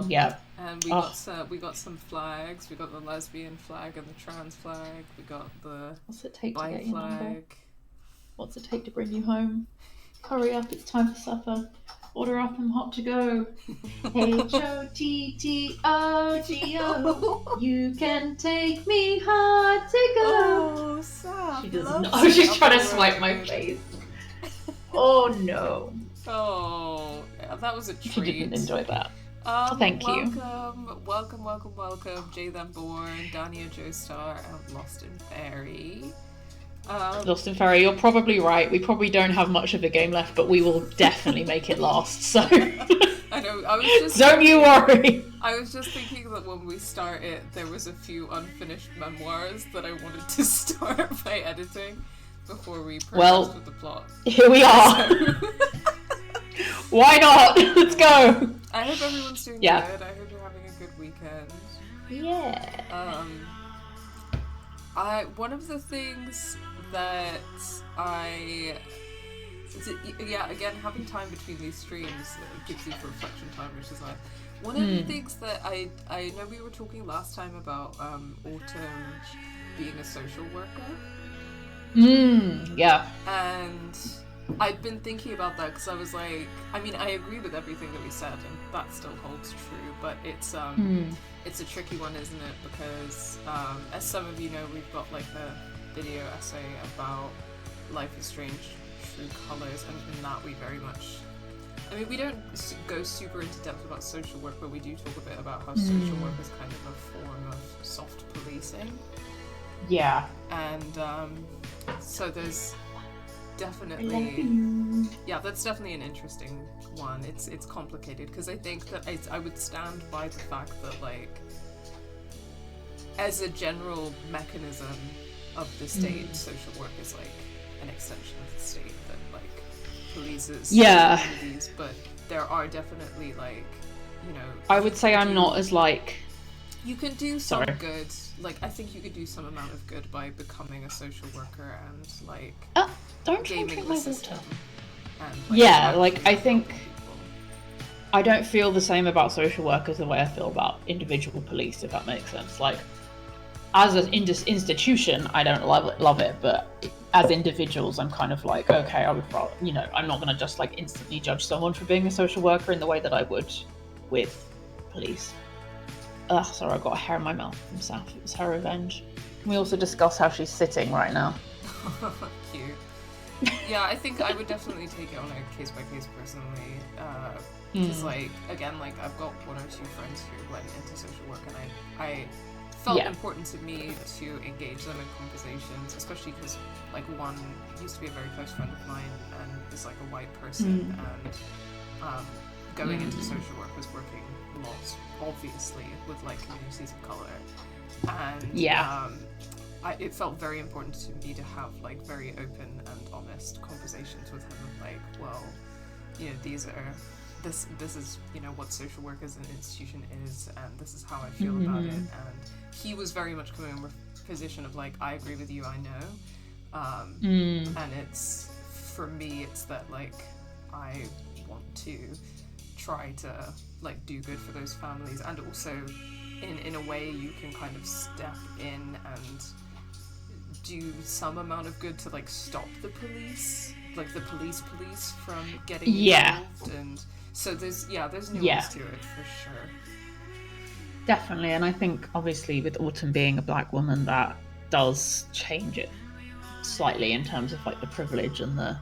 yeah. And we got some flags. We got the lesbian flag and the trans flag. We got the What's it take to bi get your number? flag. What's it take to bring you home? Hurry up, it's time for supper. Order up, I'm hot to go. Hottogo. You can take me hard to go. Oh, Sam. She doesn't know. Oh, she's trying to swipe my face. Oh no. Oh, yeah, that was a treat. She didn't enjoy that. Thank you. Welcome, Jay Then Born, Dania Joestar, and Lost in Fairy. Lost in Fairy, you're probably right. We probably don't have much of the game left, but we will definitely make it last. So I know. Don't you worry. I was just thinking that when we start it, there was a few unfinished memoirs that I wanted to start by editing before we progressed with the plot. Here we are. Why not? Let's go. I hope everyone's doing good. I hope you're having a good weekend. Yeah. One of the things that again, having time between these streams gives you reflection time, which is nice. One of the things that I know we were talking last time about Autumn being a social worker. Yeah. And I've been thinking about that because I was like, I mean, I agree with everything that we said, and that still holds true. But it's a tricky one, isn't it? Because as some of you know, we've got like a video essay about Life is Strange True Colors, and in that we very much. I mean, we don't go super into depth about social work, but we do talk a bit about how social work is kind of a form of soft policing. Yeah. And so there's definitely, that's definitely an interesting one. It's complicated because I think that I would stand by the fact that, like, as a general mechanism of the state, social work is like an extension of the state that like polices communities, but there are definitely, like, you know, I would say I'm not as like, you can do some good, like I think you could do some amount of good by becoming a social worker and like don't gaming drink the my system. water. And, like I think I don't feel the same about social workers the way I feel about individual police, if that makes sense. Like, as an institution, I don't love it, but as individuals, I'm kind of like, okay, I would probably, you know, I'm not going to just like instantly judge someone for being a social worker in the way that I would with police. Sorry, I got a hair in my mouth from Saf. It was her revenge. Can we also discuss how she's sitting right now? Cute. Yeah, I think I would definitely take it on a case by case personally. Because like, again, like I've got one or two friends who went into social work, and I felt important to me to engage them in conversations, especially because like one used to be a very close friend of mine and is like a white person, and going into social work was working lots, obviously, with like communities of color, and it felt very important to me to have like very open and honest conversations with him of like, well, you know, this is, you know, what social work as an institution is, and this is how I feel about it. And he was very much coming from a position of like, I agree with you, I know. And it's, for me, it's that like, I want to try to like do good for those families, and also in a way you can kind of step in and do some amount of good to like stop the police, like the police from getting involved. And so there's nuance to it for sure. Definitely. And I think obviously with Autumn being a black woman, that does change it slightly in terms of like the privilege and the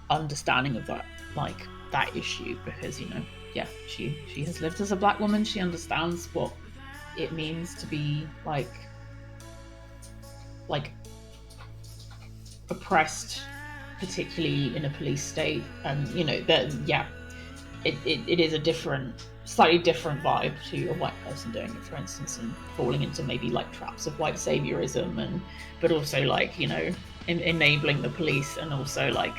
understanding of that, like that issue, because, you know, she has lived as a black woman. She understands what it means to be like oppressed, particularly in a police state. And, you know, that it is a slightly different vibe to a white person doing it, for instance, and falling into maybe like traps of white saviorism, but also like, you know, enabling the police, and also like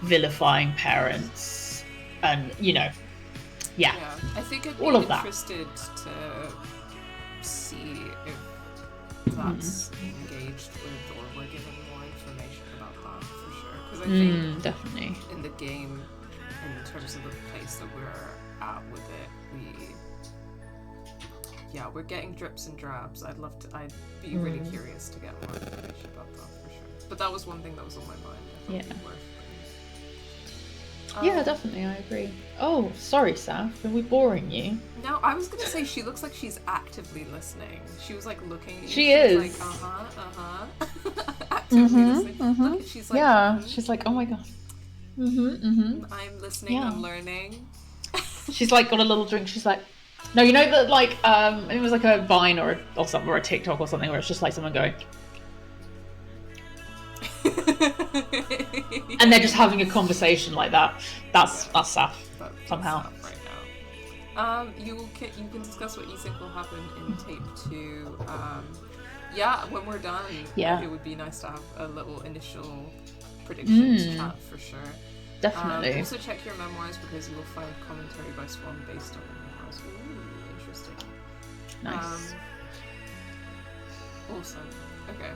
vilifying parents, and, you know, I think I'd be interested to see if that's engaged with, or we're given more information about that for sure. Because I think definitely in the game, in terms of the place that we're at with it, yeah, we're getting drips and drabs. I'd be really curious to get more information about that for sure. But that was one thing that was on my mind. I thought it'd be worth yeah, definitely, I agree. Oh, sorry, Saf, are we boring you? No, I was gonna say she looks like she's actively listening. She was like looking at you. She is. Like, actively listening. Look, she's like, yeah, she's like, oh my god. I'm listening. I'm learning. She's like got a little drink. She's like, no, you know that like it was like a Vine or something or a TikTok or something where it's just like someone going. And they're just having a conversation like that. That's Saf somehow. Saf right now. You can discuss what you think will happen in tape 2. Yeah, when we're done. Yeah, it would be nice to have a little initial predictions chat for sure. Definitely. Also check your memoirs because you will find commentary by Swan based on the memoirs. Ooh, interesting. Nice. Awesome. Okay.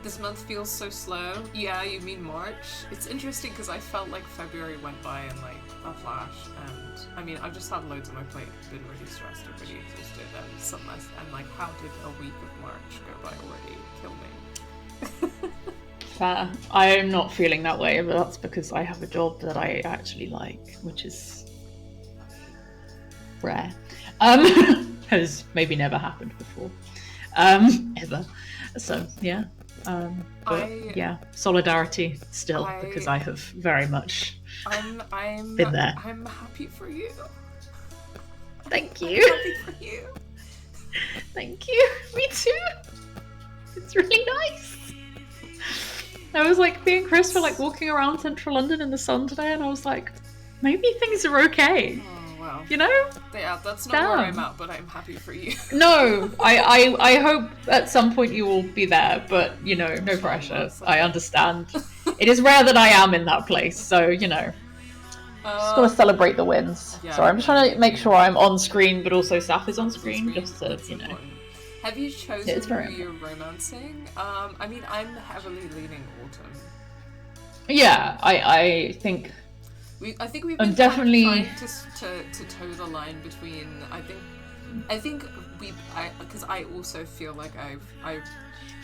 This month feels so slow. Yeah, you mean March? It's interesting because I felt like February went by in like a flash, and I mean I've just had loads on my plate, been really stressed and really exhausted, and sometimes I'm like, how did a week of March go by already? Kill me. Fair. I am not feeling that way, but that's because I have a job that I actually like, which is rare. Has maybe never happened before, ever. So yeah. Solidarity still, because I have very much I'm been there. I'm happy for you. Thank you. I'm happy for you. Thank you. Me too. It's really nice. I was like, me and Chris were like walking around central London in the sun today, and I was like, maybe things are okay. Oh wow. You know? Yeah, that's not where I'm at, but I'm happy for you. No, I hope at some point you will be there, but you know, no pressure. I understand. It is rare that I am in that place, so you know. Just gotta celebrate the wins. Yeah, Sorry, I'm just trying to make sure I'm on screen, but also Saf is on screen, just to, you know. Have you chosen who you're romancing? I mean, I'm heavily leaning autumn. Yeah, I think. I think we've been definitely trying to toe the line between. I think because I also feel like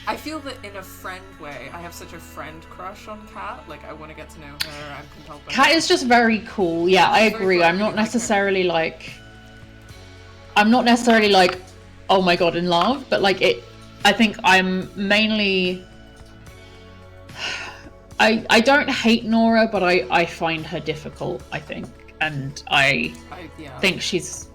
I feel that in a friend way, I have such a friend crush on Kat. Like I want to get to know her. I'm compelled by Kat is just very cool. Yeah, I agree. I'm not necessarily like. I'm not necessarily like, oh my god, in love, but like it. I think I'm mainly. I don't hate Nora, but I find her difficult, I think. And I think she's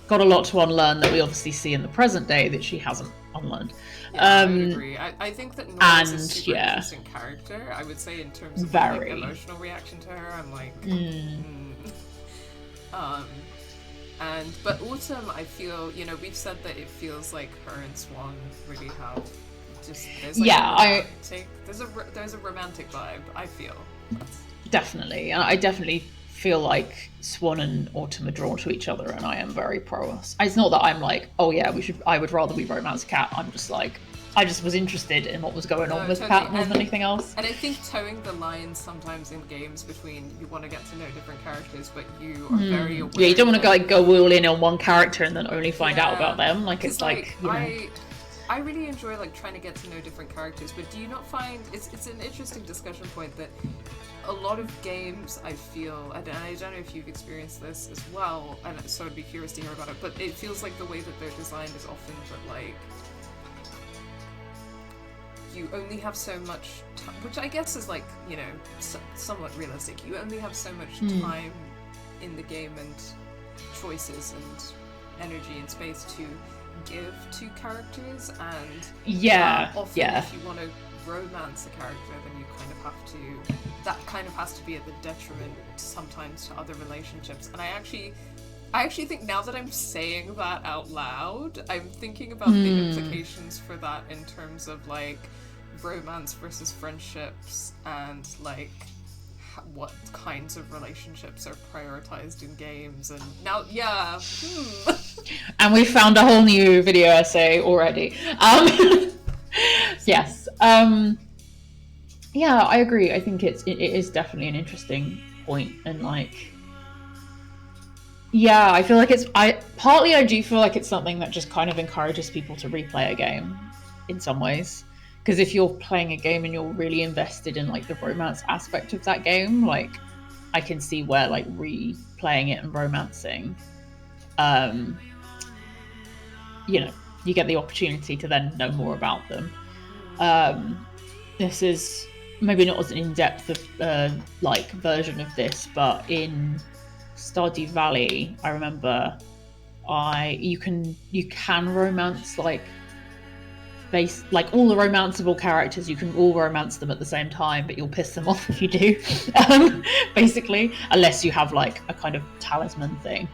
got a lot to unlearn that we obviously see in the present day that she hasn't unlearned. Yeah, I would agree. I think that Nora is a super interesting character. I would say in terms of like, emotional reaction to her, I'm like... But Autumn, I feel, you know, we've said that it feels like her and Swan really have... there's a romantic vibe, I feel. Definitely. I definitely feel like Swan and Autumn are drawn to each other, and I am very pro us. It's not that I'm like, oh yeah, I would rather we romance Kat. I'm just like, I just was interested in what was going on with Kat more than anything else. And I think towing the line sometimes in games between you want to get to know different characters, but you are very aware. Yeah, you don't want to go all in on one character and then only find out about them. Like it's like you know. I really enjoy like trying to get to know different characters, but do you not find it's an interesting discussion point that a lot of games I feel, and I don't know if you've experienced this as well, and so I'd be curious to hear about it, but it feels like the way that they're designed is often that like you only have so much time, which I guess is like, you know, somewhat realistic. You only have so much time in the game and choices and energy and space to give to characters, and often if you want to romance a character, then you kind of have to, that kind of has to be at the detriment sometimes to other relationships. And I actually think now that I'm saying that out loud, I'm thinking about the implications for that in terms of like romance versus friendships and like what kinds of relationships are prioritized in games. And now and we found a whole new video essay already. Yes. Yeah, I agree. I think it is definitely an interesting point, and like Yeah, I feel like I do feel like it's something that just kind of encourages people to replay a game in some ways. Because if you're playing a game and you're really invested in like the romance aspect of that game, like I can see where like replaying it and romancing, um, you know, you get the opportunity to then know more about them. This is maybe not as an in-depth like version of this, but in Stardew Valley, I remember you can romance like all the romanceable characters. You can all romance them at the same time, but you'll piss them off if you do, basically, unless you have like a kind of talisman thing.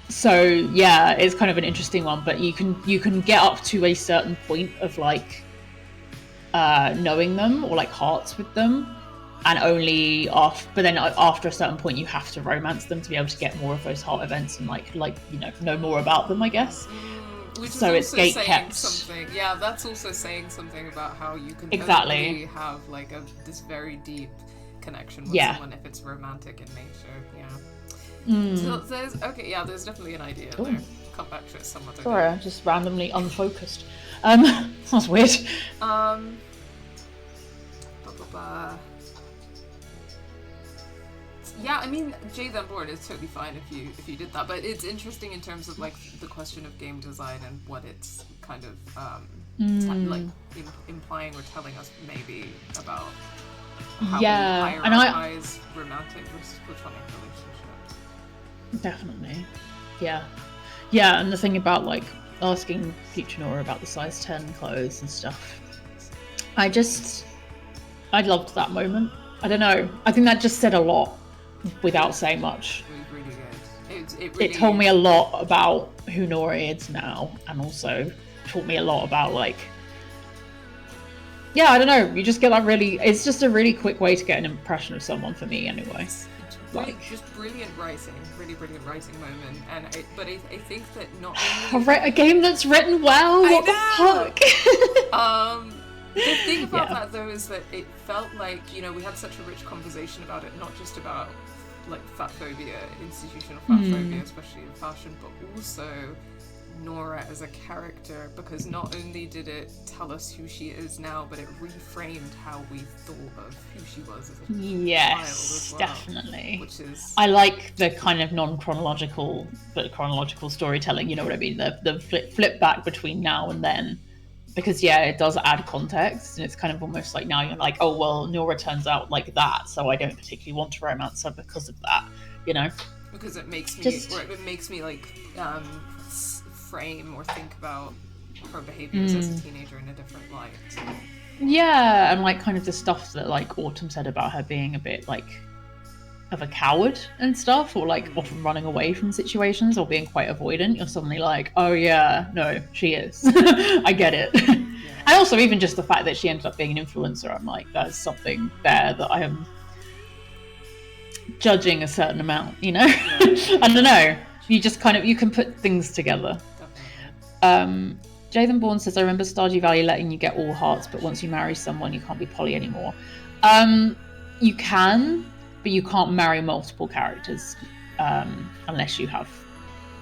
So yeah, it's kind of an interesting one, but you can get up to a certain point of like knowing them or like hearts with them, and only but then after a certain point you have to romance them to be able to get more of those heart events and like know more about them, I guess. Which so is it's gate kept. Something. Yeah, that's also saying something about how you can exactly have like this very deep connection with someone if it's romantic in nature. Yeah. So there's definitely an idea there. Come back to it some other day. Sorry, I'm just randomly unfocused. Sounds weird. Yeah, I mean, Jade on board is totally fine if you did that, but it's interesting in terms of like the question of game design and what it's kind of implying or telling us maybe about how we hierarchize romantic versus platonic relationships. Definitely, yeah, and the thing about like asking future Nora about the size 10 clothes and stuff, I loved that moment. I don't know, I think that just said a lot without saying much. It was really good. It told me a lot about who Nora is now, and also taught me a lot about like, I don't know, you just get that it's just a really quick way to get an impression of someone, for me anyway. Just brilliant writing, really brilliant writing moment, but I think that not only I've read a game that's written well. What the fuck? The thing about that though is that it felt like, we had such a rich conversation about it, not just about like fat phobia, institutional fat phobia, especially in fashion, but also Nora as a character, because not only did it tell us who she is now, but it reframed how we thought of who she was as a child as well, definitely. Which is, I like the kind of non-chronological but chronological storytelling, you know what I mean, the flip back between now and then, because it does add context, and it's kind of almost like now you're like, oh well, Nora turns out like that, so I don't particularly want to romance her because of that, because it makes me like frame or think about her behaviors as a teenager in a different light. Yeah, and like kind of the stuff that like Autumn said about her being a bit like of a coward and stuff, or like often running away from situations or being quite avoidant, you're suddenly like, oh yeah, no, she is. I get it. And also even just the fact that she ended up being an influencer, I'm like, there's something there that I am judging a certain amount, I don't know, you just kind of, you can put things together. Jathan Bourne says, I remember Stardew Valley letting you get all hearts, but once you marry someone you can't be poly anymore. You can, but you can't marry multiple characters unless you have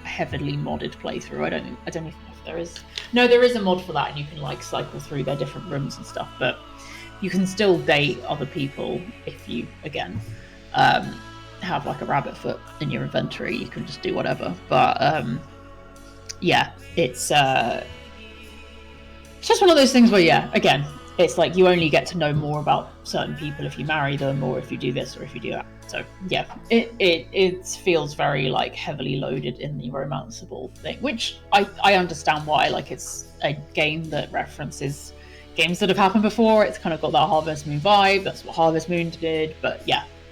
a heavily modded playthrough. I don't know if there is. No, there is a mod for that, and you can like cycle through their different rooms and stuff, but you can still date other people if you, again, have like a rabbit foot in your inventory. You can just do whatever. But it's just one of those things where, again, it's like you only get to know more about certain people if you marry them, or if you do this, or if you do that. So it feels very like heavily loaded in the romanceable thing, which I understand why. Like, it's a game that references games that have happened before. It's kind of got that Harvest Moon vibe. That's what Harvest Moon did. But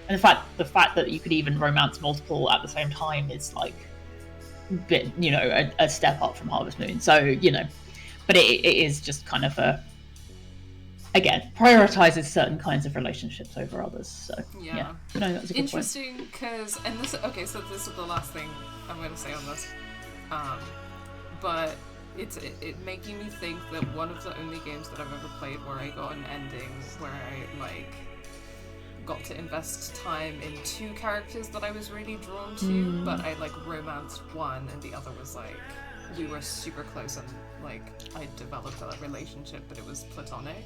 and the fact that you could even romance multiple at the same time is like bit, a step up from Harvest Moon. So but it is just kind of again, prioritizes certain kinds of relationships over others. So that's a good interesting point. Because so this is the last thing I'm going to say on this, but it making me think that one of the only games that I've ever played where I got an ending where I like got to invest time in 2 characters that I was really drawn to, but I like romanced one and the other was like, we were super close and like I developed a relationship, but it was platonic.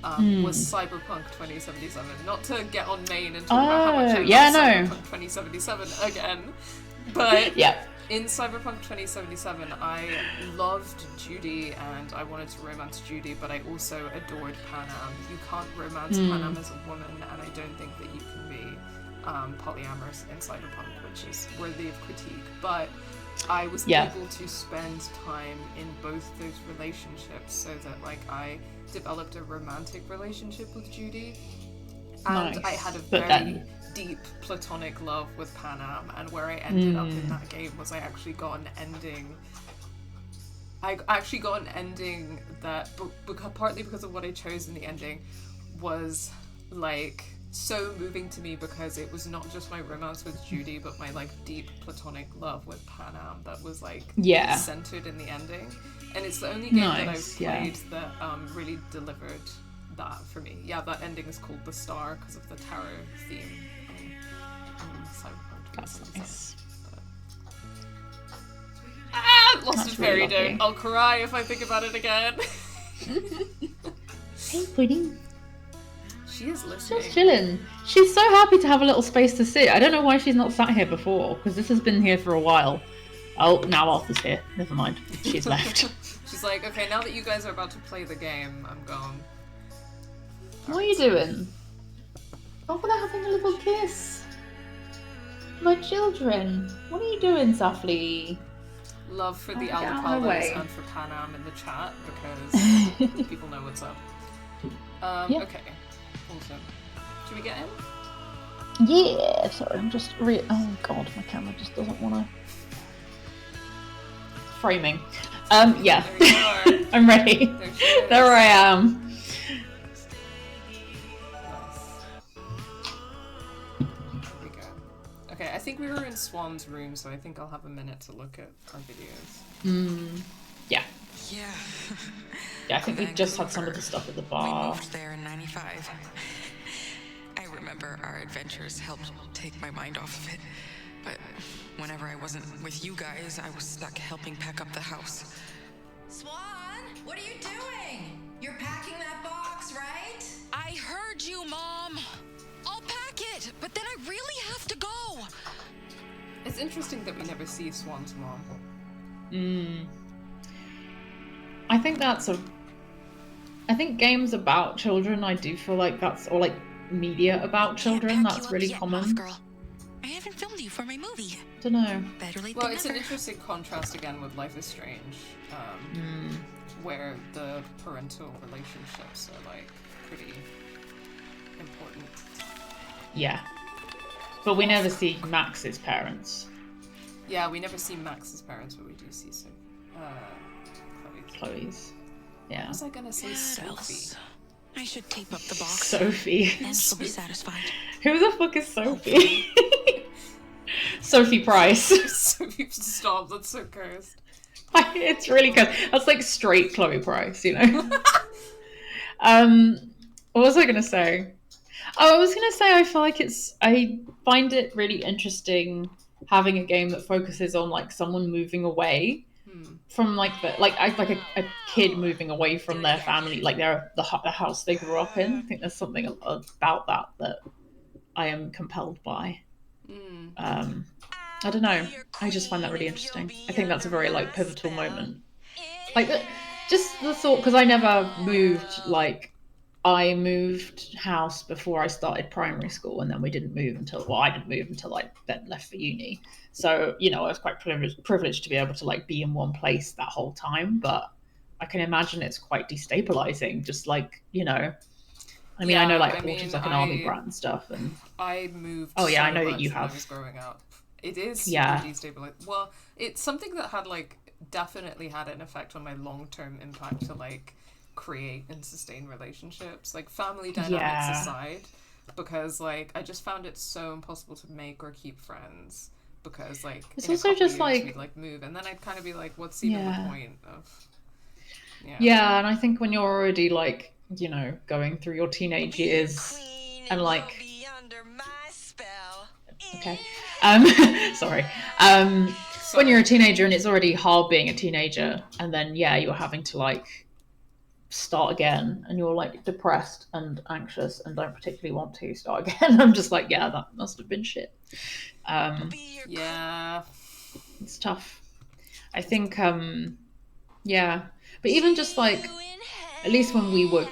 Was Cyberpunk 2077. Not to get on main and talk about how much I love Cyberpunk 2077 again, but in Cyberpunk 2077, I loved Judy and I wanted to romance Judy, but I also adored Panam. You can't romance Panam as a woman, and I don't think that you can be polyamorous in Cyberpunk, which is worthy of critique. But I was able to spend time in both those relationships so that like I developed a romantic relationship with Judy, and I had a very deep platonic love with Panam, and where I ended up in that game was I actually got an ending. I actually got an ending that, partly because of what I chose in the ending, was like so moving to me because it was not just my romance with Judy, but my like deep platonic love with Panam that was like centered in the ending. And it's the only game that I've played that really delivered that for me. Yeah, that ending is called The Star because of the tarot theme. That's nice. Lost in Fairy Don't. I'll cry if I think about it again. Hey, pudding. She is listening. Just chilling. She's so happy to have a little space to sit. I don't know why she's not sat here before, because this has been here for a while. Oh, now Arthur's here. Never mind. She's left. She's like, okay, now that you guys are about to play the game, I'm gone. What are you doing? Oh, they're having a little kiss. My children. What are you doing, Safli? Love for the Alcalas and for Panam in the chat, because people know what's up. Okay. Awesome. Should we get in? Yeah. Sorry, I'm just oh god, my camera just doesn't want to. Framing. Yeah. There you are. I'm ready. There I am. Okay, I think we were in Swan's room, so I think I'll have a minute to look at our videos. Yeah. Yeah. Yeah, I think we just had some of the stuff at the bar. We moved there in '95. I remember our adventures helped take my mind off of it. But whenever I wasn't with you guys, I was stuck helping pack up the house. Swan, what are you doing? You're packing that box, right? I heard you, Mom. I'll pack it, but then I really have to go. It's interesting that we never see Swan's mom. I think I think games about children, I do feel like or like media about children, that's really common. Girl. I haven't filmed you for my movie. Don't know. Better late well, than it's never. an interesting contrast again with Life is Strange, where the parental relationships are like pretty important. Yeah. But we never see Max's parents. Yeah, we never see Max's parents, but we do see Chloe's. Yeah. What was I gonna say? Sophie. I should tape up the box. Sophie. And she'll be satisfied. Who the fuck is Sophie? Sophie Price. Sophie, stop, that's so cursed. It's really cursed. That's like straight Chloe Price, you know? What was I gonna say? Oh, I was gonna say I feel like I find it really interesting having a game that focuses on like someone moving away from like a kid moving away from their family, like the house they grew up in. I think there's something about that I am compelled by. I don't know. I just find that really interesting. I think that's a very like pivotal moment. Like just the thought, because I never moved. Like I moved house before I started primary school, and then we didn't move until I didn't move until I then left for uni. So I was quite privileged to be able to like be in one place that whole time. But I can imagine it's quite destabilizing. Just like I mean, I know like Portia's like an army brat and stuff, and I moved. Oh yeah, I know much that you when have. I was growing up. It is super destabilizing. Well, it's something that had definitely had an effect on my long-term impact to like create and sustain relationships, like family dynamics aside, because like I just found it so impossible to make or keep friends because like it's also just like we'd like move and then I'd kind of be like, what's even the point of and I think when you're already like going through your teenage years and like Okay. Sorry. When you're a teenager and it's already hard being a teenager, and then you're having to like start again, and you're like depressed and anxious and don't particularly want to start again. I'm just like, that must have been shit. Yeah. It's tough. I think, but even just like, at least when we were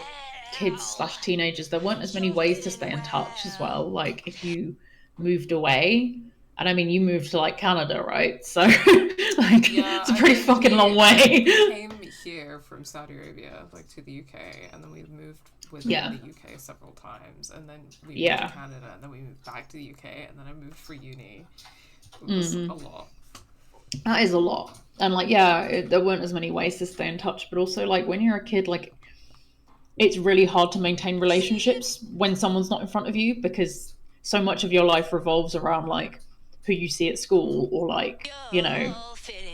kids/teenagers, there weren't as many ways to stay in touch as well. Like if you moved away, and I mean, you moved to like Canada, right? So like, it's a pretty fucking long way. We came here from Saudi Arabia, like to the UK, and then we moved within the UK several times, and then we moved to Canada, and then we moved back to the UK, and then I moved for uni. It was a lot. That is a lot. And like, there weren't as many ways to stay in touch, but also like when you're a kid, like it's really hard to maintain relationships when someone's not in front of you, because so much of your life revolves around like who you see at school, or like, you know,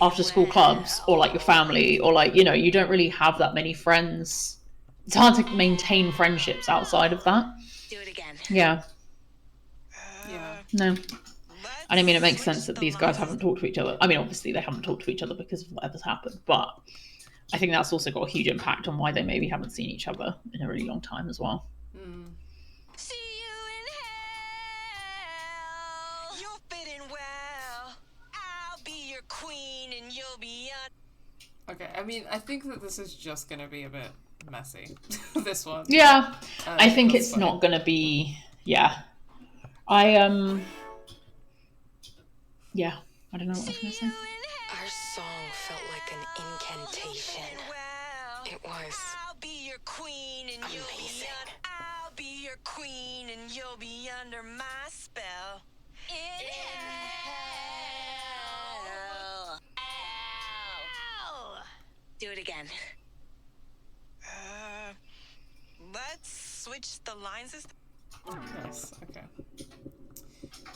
after school clubs, or like your family, or like, you know, you don't really have that many friends. It's hard to maintain friendships outside of that. Do it again. Yeah. No. And I mean, it makes Switch sense that the these guys lines. haven't talked to each other. I mean, obviously they haven't talked to each other because of whatever's happened, but I think that's also got a huge impact on why they maybe haven't seen each other in a really long time as well. See you in hell. You'll fit in well. I'll be your queen and you'll be Okay, I mean, I think that this is just gonna be a bit messy. This one. Yeah, I think that's it's fine. not gonna be. I don't know what I was gonna say. Our song felt like an incantation. It was I'll be your queen and you'll be amazing. I'll be your queen and you'll be under my spell. In hell. Ow. Do it again. Let's switch the lines. Nice.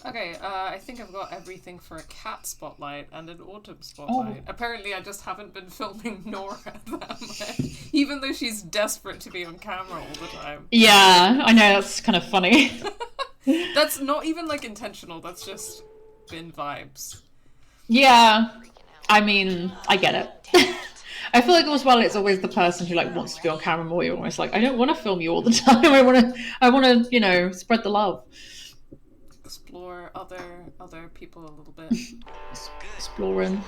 Okay, I think I've got everything for a cat spotlight and an autumn spotlight. Apparently I just haven't been filming Nora that much, even though she's desperate to be on camera all the time. Yeah, I know, that's kind of funny. That's not even like intentional, that's just been vibes. Yeah, I mean, I get it. I feel like as well, it's always the person who like wants to be on camera more. You're almost like, I don't want to film you all the time. I want to, you know, spread the love. Explore other people a little bit. Exploring.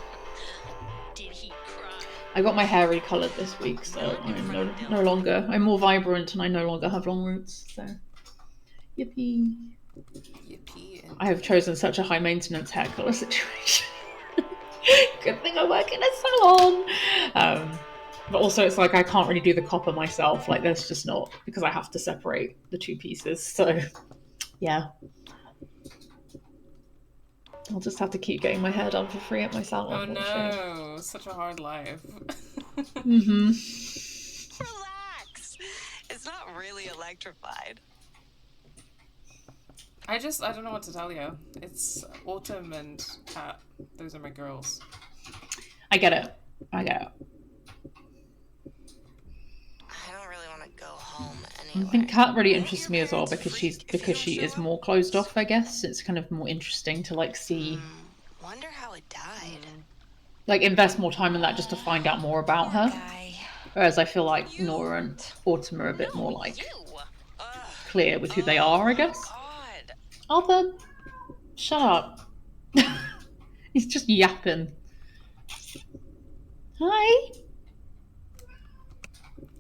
Did he cry? I got my hair recolored this week, so I'm no longer. I'm more vibrant, and I no longer have long roots. So, yippee! Yippee. I have chosen such a high maintenance hair color situation. Good thing I work in a salon. But also, it's like I can't really do the copper myself. Like, there's just not, because I have to separate the two pieces. So, yeah. I'll just have to keep getting my hair done for free at my salon. Oh no, such a hard life. Relax. It's not really electrified. I don't know what to tell you. It's Autumn and Kat. Those are my girls. I get it. I don't really want to go home anyway. I think Kat really interests me as well because she is more closed off, I guess. It's kind of more interesting to like see, Wonder how it died. like invest more time in that just to find out more about her. Whereas I feel like Nora and Autumn are a bit more like clear with who they are, I guess. God. Arthur, shut up. He's just yapping. Hi.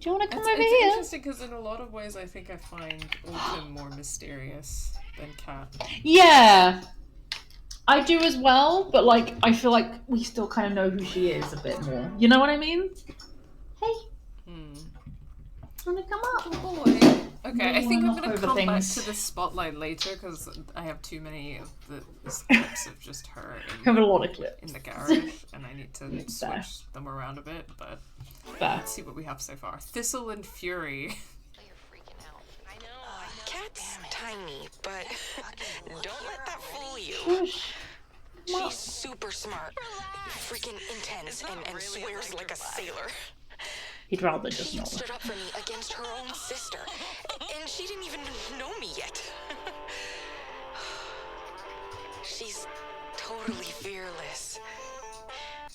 Do you want to come over It's here? interesting because in a lot of ways I think I find Autumn more mysterious than Kat. Yeah, I do as well, but like I feel like we still kind of know who she is a bit more. You know what I mean? Hey, wanna come up? Oh boy. Okay, I think I'm knock gonna over come things. back to the spotlight later because I have too many of the clips of just her I have a lot of clips. in the garage, and I need to Fair. switch them around a bit. But Fair. let's see what we have so far. Thistle and Fury. You're freaking out. I know. Cat's tiny, but don't let that fool you. Whoosh. She's super smart, freaking intense, and really swears like a sailor. He'd rather just She not. stood up for me against her own sister, and she didn't even know me yet. She's totally fearless.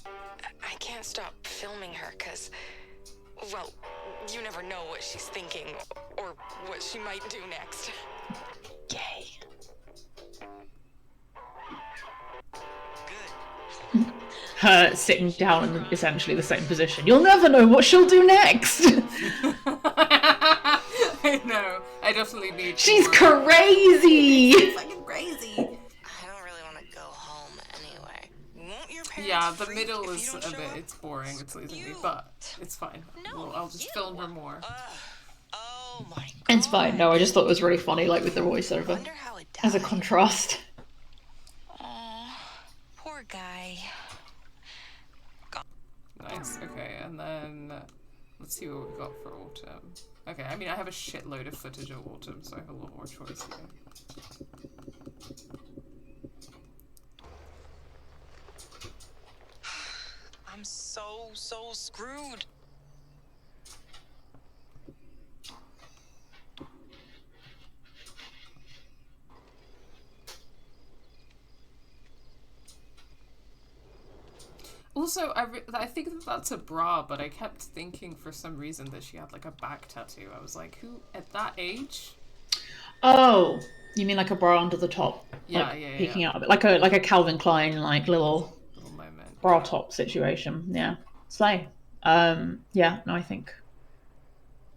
I can't stop filming her because, well, you never know what she's thinking or what she might do next. Yay. Her sitting down in essentially the same position. You'll never know what she'll do next. I know. I definitely need. She's more. crazy. Fucking crazy. I don't really want to go home anyway. Won't your parents Yeah, the freak middle if is you don't a show bit. up? It's boring. It's losing me, You. but it's fine. No, I'll just film her more. Oh my god. It's fine. No, I just thought it was really funny, like with the voiceover Wonder how it as a died. contrast. Aw, poor guy. Nice. Okay, and then let's see what we've got for autumn. Okay, I mean I have a shitload of footage of autumn, so I have a lot more choice here. I'm so screwed. Also, I think that that's a bra, but I kept thinking for some reason that she had like a back tattoo. I was like, who at that age? Oh, you mean like a bra under the top? Yeah, like, yeah. peeking out a bit, like a Calvin Klein like little Moment. bra Yeah. top situation. Yeah, slay. Yeah, no, I think.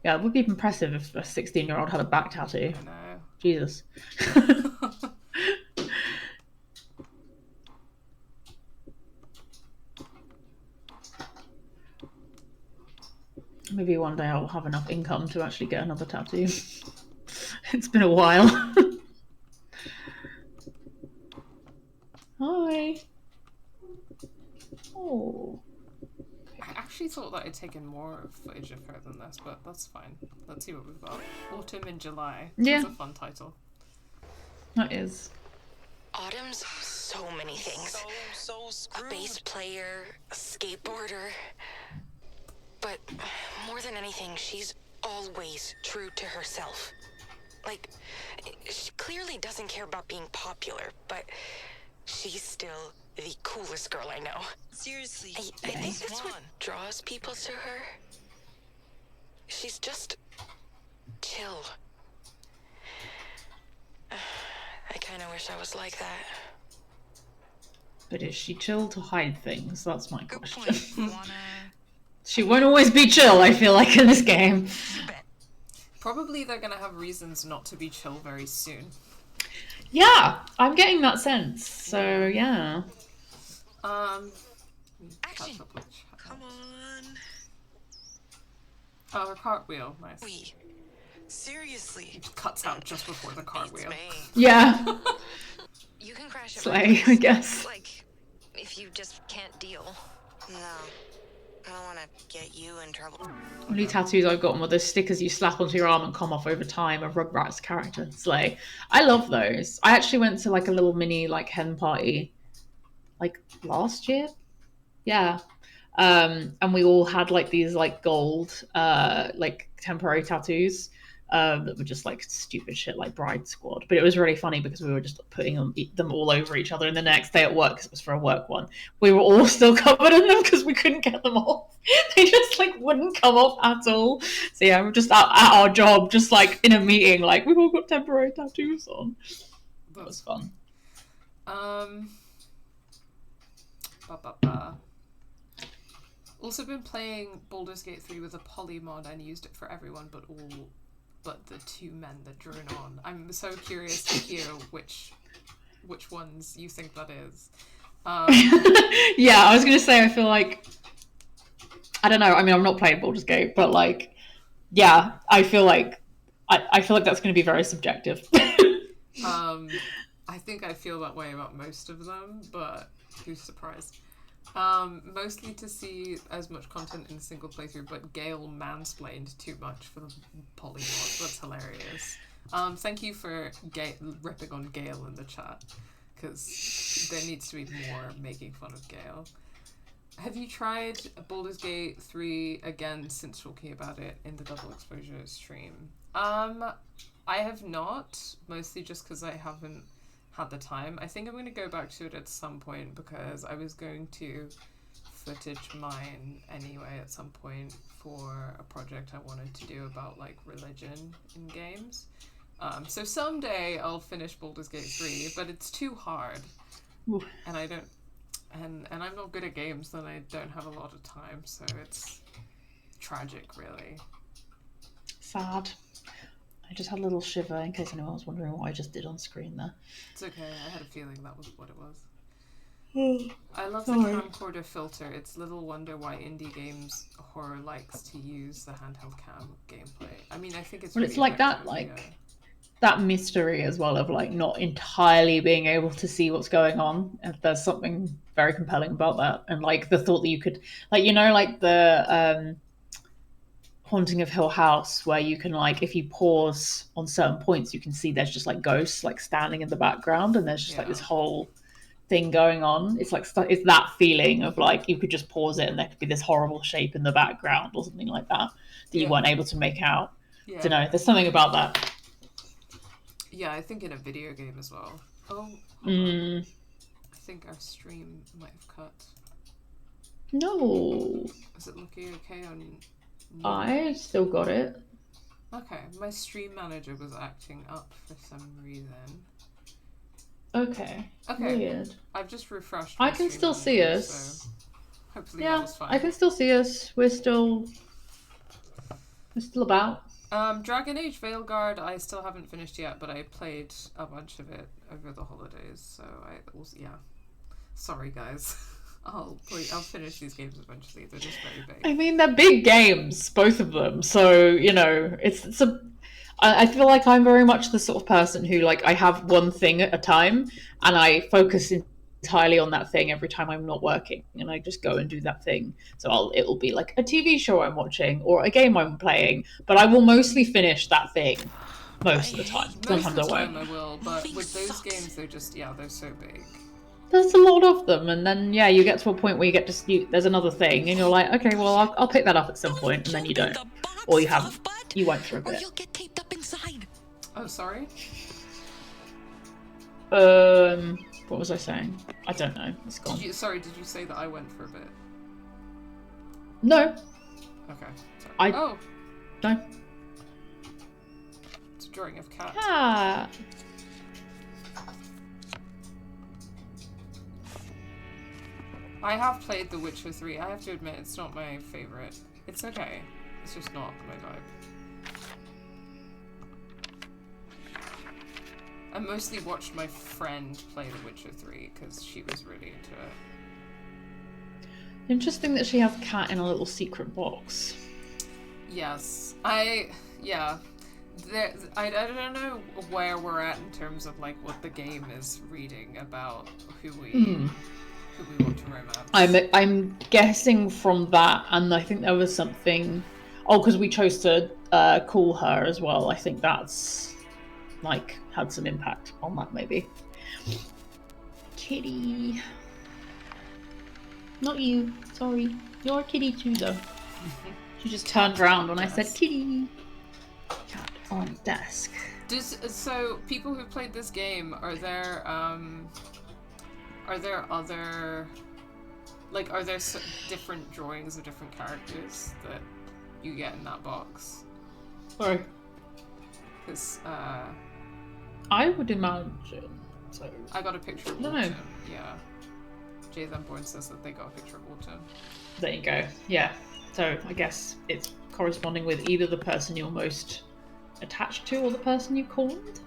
Yeah, it would be impressive if a 16-year-old had a back tattoo. I know. Jesus. Maybe one day I'll have enough income to actually get another tattoo. It's been a while. Hi. Oh. I actually thought that I'd taken more footage of her than this, but that's fine. Let's see what we've got. Autumn in July. Yeah. That's a fun title. That is. Autumn's so many things. So A screwed. bass player, a skateboarder. But more than anything, she's always true to herself. Like, she clearly doesn't care about being popular, but she's still the coolest girl I know. Seriously. I think that's what Come on. draws people to her. She's just chill. I kind of wish I was like that. But is she chill to hide things? That's my Good question. point. Wanna... She won't always be chill, I feel like, in this game. You bet. Probably they're gonna have reasons not to be chill very soon. Yeah, I'm getting that sense. So, yeah. Action. Catch up with chat. Come on. Oh, a cartwheel. Nice. We. Seriously. Cuts out just before the cartwheel. Yeah. You can crash at Slay, I guess. like, if you just can't deal. No. I don't want to get you in trouble. Only tattoos I've gotten were those stickers you slap onto your arm and come off over time, a Rugrats character. Slay. I love those. I actually went to like a little mini like hen party like last year. Yeah. And we all had like these like gold like temporary tattoos that were just like stupid shit like Bride Squad. But it was really funny because we were just putting them all over each other. And the next day at work, because it was for a work one, we were all still covered in them because we couldn't get them off. They just like wouldn't come off at all. So yeah, we're just at our job, just like in a meeting, like we've all got temporary tattoos on. That was fun. Also been playing Baldur's Gate 3 with a poly mod and used it for everyone but the two men that drone on. I'm so curious to hear which ones you think that is. Yeah, I was gonna say I feel like I don't know, I mean I'm not playing Baldur's Gate, but like yeah, I feel like that's gonna be very subjective. I think I feel that way about most of them, but who's surprised? Mostly to see as much content in the single playthrough, but Gale mansplained too much for the poly mod. That's hilarious. Thank you for ripping on Gale in the chat, because there needs to be more making fun of Gale. Have you tried Baldur's Gate 3 again since talking about it in the Double Exposure stream? I have not, mostly just because I haven't had the time. I think I'm going to go back to it at some point because I was going to footage mine anyway at some point for a project I wanted to do about like religion in games. So someday I'll finish Baldur's Gate 3, but it's too hard. Oof. And I don't and I'm not good at games, then I don't have a lot of time, so it's tragic really. Sad. I just had a little shiver in case anyone was wondering what I just did on screen there. It's okay, I had a feeling that was what it was. Oh, I love the sorry. camcorder filter. It's little wonder why indie games horror likes to use the handheld cam gameplay. I mean, I think it's Well, really it's like that, effective, like yeah. that mystery as well of like not entirely being able to see what's going on. And there's something very compelling about that, and like the thought that you could, like, you know, like the Haunting of Hill House, where you can, like, if you pause on certain points, you can see there's just like ghosts like standing in the background, and there's just like this whole thing going on. It's like it's that feeling of like you could just pause it and there could be this horrible shape in the background or something like that you weren't able to make out. Yeah. I don't know. There's something about that. Yeah, I think in a video game as well. Oh, I think our stream might have cut. No, Is it looking okay on? I still got it. Okay, my stream manager was acting up for some reason. Okay. Weird. I've just refreshed. I my can stream still see manager, us. So hopefully that was fine. I can still see us. We're still about. Dragon Age Veilguard, I still haven't finished yet, but I played a bunch of it over the holidays, so I also, sorry guys. I'll finish these games eventually. They're just very big. I mean, they're big games, both of them. So, you know, I feel like I'm very much the sort of person who, like, I have one thing at a time and I focus entirely on that thing every time I'm not working, and I just go and do that thing. So it'll be like a TV show I'm watching or a game I'm playing, but I will mostly finish that thing most of the time. Most of the Sometimes I time won't. I will, but with those games, they're just, they're so big. There's a lot of them, and then you get to a point where you get there's another thing, and you're like, okay, well, I'll pick that up at some point, and then you don't, or you haven't, you won't for a Or bit. you'll get taped up inside. Oh, sorry? What was I saying? I don't know. It's gone. Did you say that I went for a bit? No. Okay. Sorry. No. It's a drawing of cat. Ah. I have played The Witcher 3. I have to admit, it's not my favorite. It's okay. It's just not my vibe. I mostly watched my friend play The Witcher 3 because she was really into it. Interesting that she has a cat in a little secret box. Yes. I don't know where we're at in terms of like what the game is reading about who we want to romance. I'm guessing from that, and I think there was something. Oh, because we chose to call her as well. I think that's like had some impact on that, maybe. Kitty. Not you. Sorry. You're a kitty too, though. She just turned around when I said kitty. Cat on desk. So people who played this game, are there other, like, are there different drawings of different characters that you get in that box? Sorry. Because I would imagine so. I got a picture of No. Autumn. Yeah. Jay Thunborn says that they got a picture of Autumn. There you go. Yeah. So I guess it's corresponding with either the person you're most attached to or the person you called.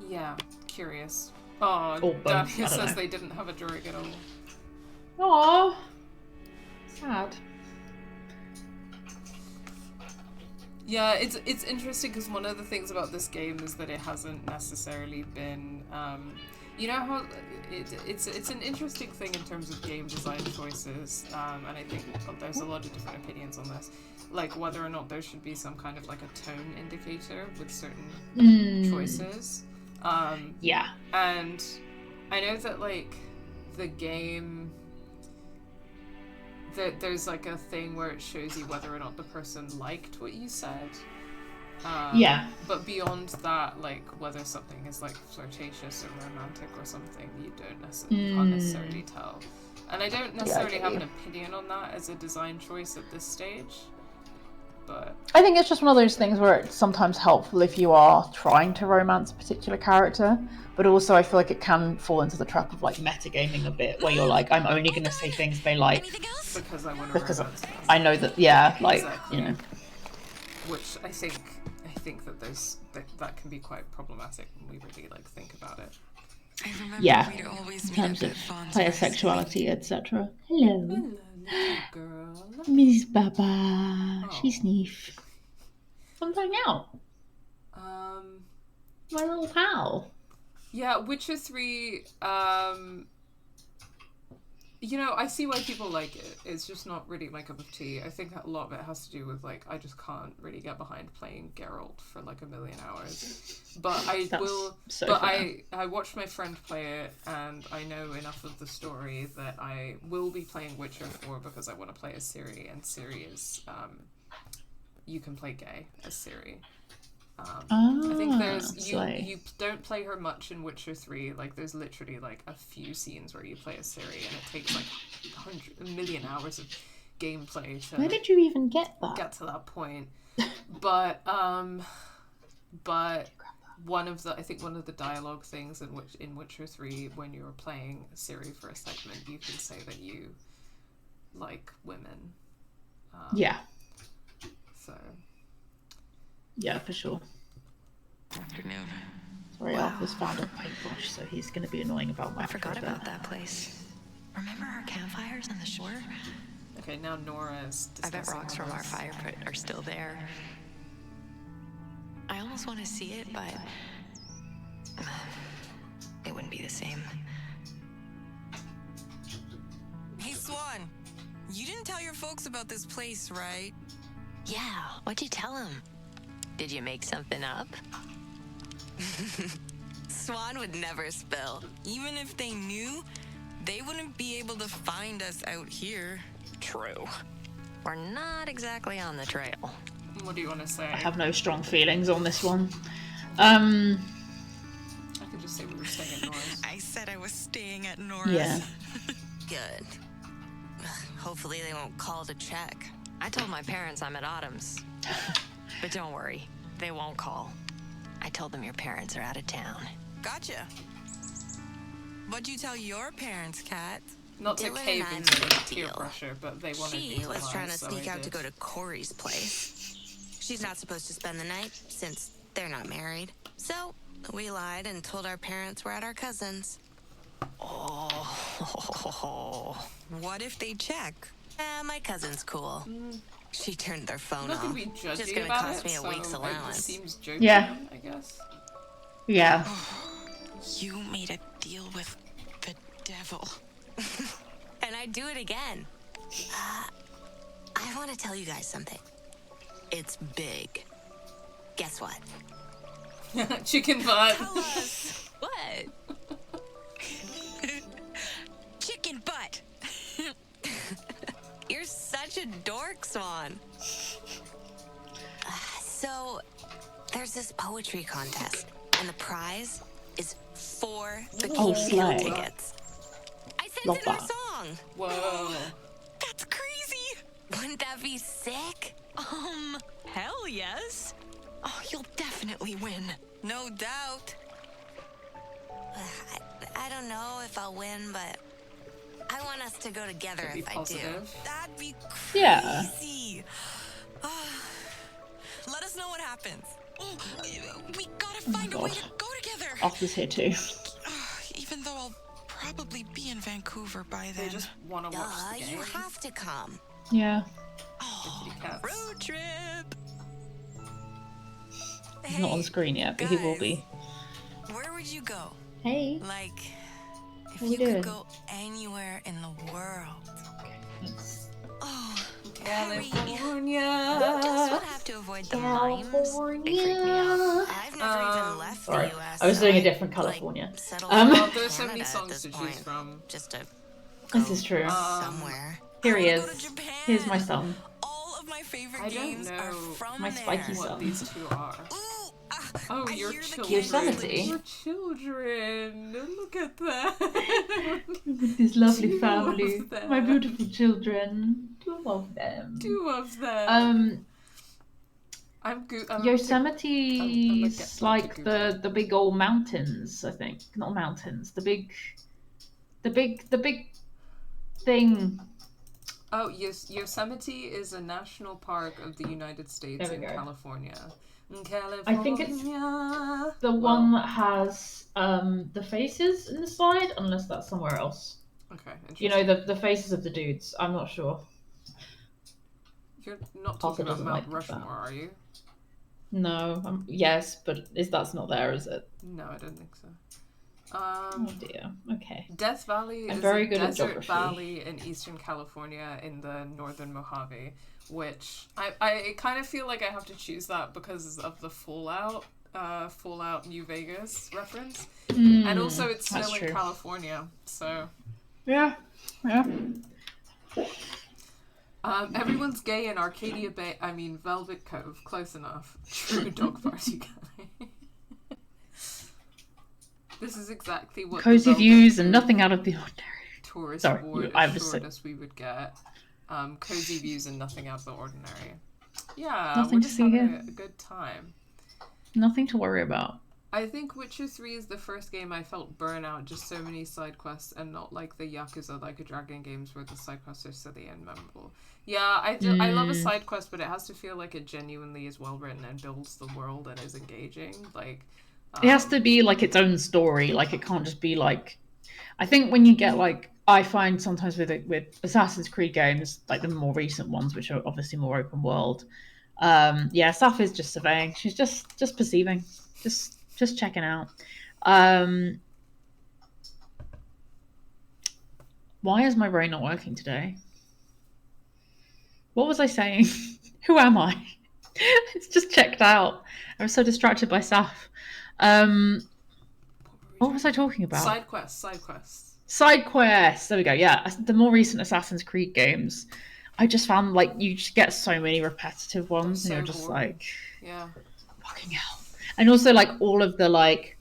Yeah. Curious. Oh, Or both, Dahlia I don't says know. they didn't have a drawing at all. Aww. Sad. Yeah, it's interesting because one of the things about this game is that it hasn't necessarily been, you know how it's an interesting thing in terms of game design choices, and I think there's a lot of different opinions on this, like whether or not there should be some kind of like a tone indicator with certain choices. Yeah. And I know that like the game. There's like a thing where it shows you whether or not the person liked what you said. Yeah. But beyond that, like whether something is like flirtatious or romantic or something, you can't necessarily tell. And I don't necessarily have an opinion on that as a design choice at this stage. But I think it's just one of those things where it's sometimes helpful if you are trying to romance a particular character, but also I feel like it can fall into the trap of like metagaming a bit, where you're like, I'm only going to say things they like because I want to because romance them. I know that, yeah, like, Exactly. you know. Which I think that that can be quite problematic when we really like think about it. I remember Yeah, we'd always in meet terms up of at Fawn's player first sexuality, etc. Hello, Hello, little girl. Miss Baba. She's neef. Come hang out. My little pal. Yeah, Witcher 3, you know, I see why people like it. It's just not really my cup of tea. I think a lot of it has to do with, like, I just can't really get behind playing Geralt for, like, 1,000,000 hours. But I watched my friend play it, and I know enough of the story that I will be playing Witcher 4 because I want to play as Ciri, and Ciri is, you can play gay as Ciri. I think you don't play her much in Witcher 3. Like, there's literally like a few scenes where you play as Ciri, and it takes like 1,000,000 hours of gameplay to. Where did you even get that? Get to that point, but one of the dialogue things in Witcher 3, when you're playing Ciri for a segment, you can say that you like women. Yeah. So. Yeah, for sure. Afternoon. Sorry, Arthur's found a paintbrush, so he's going to be annoying about my. I forgot about that place. Remember our campfires on the shore? Okay, now Nora is. I bet rocks from our fire pit are still there. I almost want to see it, but it wouldn't be the same. Hey, Swan. You didn't tell your folks about this place, right? Yeah, what'd you tell him? Did you make something up? Swan would never spill. Even if they knew, they wouldn't be able to find us out here. True. We're not exactly on the trail. What do you want to say? I have no strong feelings on this one. I could just say we were staying at Nora's. I said I was staying at Nora's. Yeah. Good. Hopefully they won't call to check. I told my parents I'm at Autumn's. But don't worry, they won't call. I told them your parents are out of town. Gotcha. What'd you tell your parents, Kat? Not to Dylan cave and into I the made a peer deal. pressure, but they wanted me She to was lie, trying to so sneak I out did. to go to Corey's place. She's not supposed to spend the night since they're not married. So we lied and told our parents we're at our cousin's. Oh. What if they check? My cousin's cool. She turned their phone I'm not off. gonna be judgy Just gonna about cost it, me a so week's It allowance. seems jokey, Yeah. I guess. Yeah. You made a deal with the devil. And I'd do it again. I want to tell you guys something. It's big. Guess what? Chicken butt. Tell us. What? Chicken butt. You're such a dork, Swan. So, there's this poetry contest, and the prize is 4 bikini slay. tickets. I sent Love in our that. song. Whoa. That's crazy. Wouldn't that be sick? Hell yes. Oh, you'll definitely win. No doubt. I don't know if I'll win, but I want us to go together Could be if I do. positive. That'd be Yeah. crazy. Let us know what happens. We gotta find a way to go together. Arthur's here too. Even though I'll probably be in Vancouver by then. They just want to watch the game. You have to come. Yeah. Kitty cats. Road trip. He's not on screen yet, but he will be. Where would you go? Hey. Like, if What you we doing? could go anywhere in the world. Oh, Harry. California. Just would have to avoid the mimes. They freak me out. I've never even left Sorry, the U.S. I was doing a so different I'd, California. settle Um, in Well, there's so many Canada at songs this to point, choose from. Just to This go is true. somewhere. Here he I wanna go is. to Japan. Here's my son. All of my favorite I don't games are know from My there. spiky what son. these two are. Ooh, Oh, I your hear the children. Yosemite. Your children. Look at that. This lovely Two of family. them. My beautiful children. 2 of them. 2 of them. I'm Yosemite's get like to the big old mountains, I think. Not mountains. The big thing. Oh, yes, Yosemite is a national park of the United States There we in go. California. In California. I think it's the one that has the faces in the slide, unless that's somewhere else. Okay, interesting. You know, the faces of the dudes. I'm not sure. You're not Parker talking about doesn't Mount like Rushmore, that. are you? No, yes, but that's not there, is it? No, I don't think so. Oh dear. Okay. Death Valley I'm is very a good at desert geography. valley in eastern California in the northern Mojave, which I kind of feel like I have to choose that because of the Fallout New Vegas reference. And also it's still in true. California, so... Yeah. Everyone's gay in Arcadia Bay, Velvet Cove, close enough. True dog party guy. This is exactly what Cozy the views Velvet and Cove nothing out of the ordinary. tourist Sorry, board I was assured us we would get. Cozy views and nothing out of the ordinary. Yeah, Nothing we're to just see having here. a good time. Nothing to worry about. I think Witcher 3 is the first game I felt burnout, just so many side quests and not like the Yakuza Like a Dragon games where the side quests are silly and memorable. Yeah, I love a side quest, but it has to feel like it genuinely is well written and builds the world and is engaging. Like, It has to be like its own story. Like it can't just be like. I think when you get like, I find sometimes with Assassin's Creed games, like the more recent ones, which are obviously more open world. Saf is just surveying. She's just perceiving, just checking out. Why is my brain not working today? What was I saying? Who am I? It's just checked out. I was so distracted by Saf. What was I talking about? Side quests. Side quests. There we go. Yeah, the more recent Assassin's Creed games, I just found like you just get so many repetitive ones, and so you're just boring. like, Yeah. fucking hell. And also like all of the like,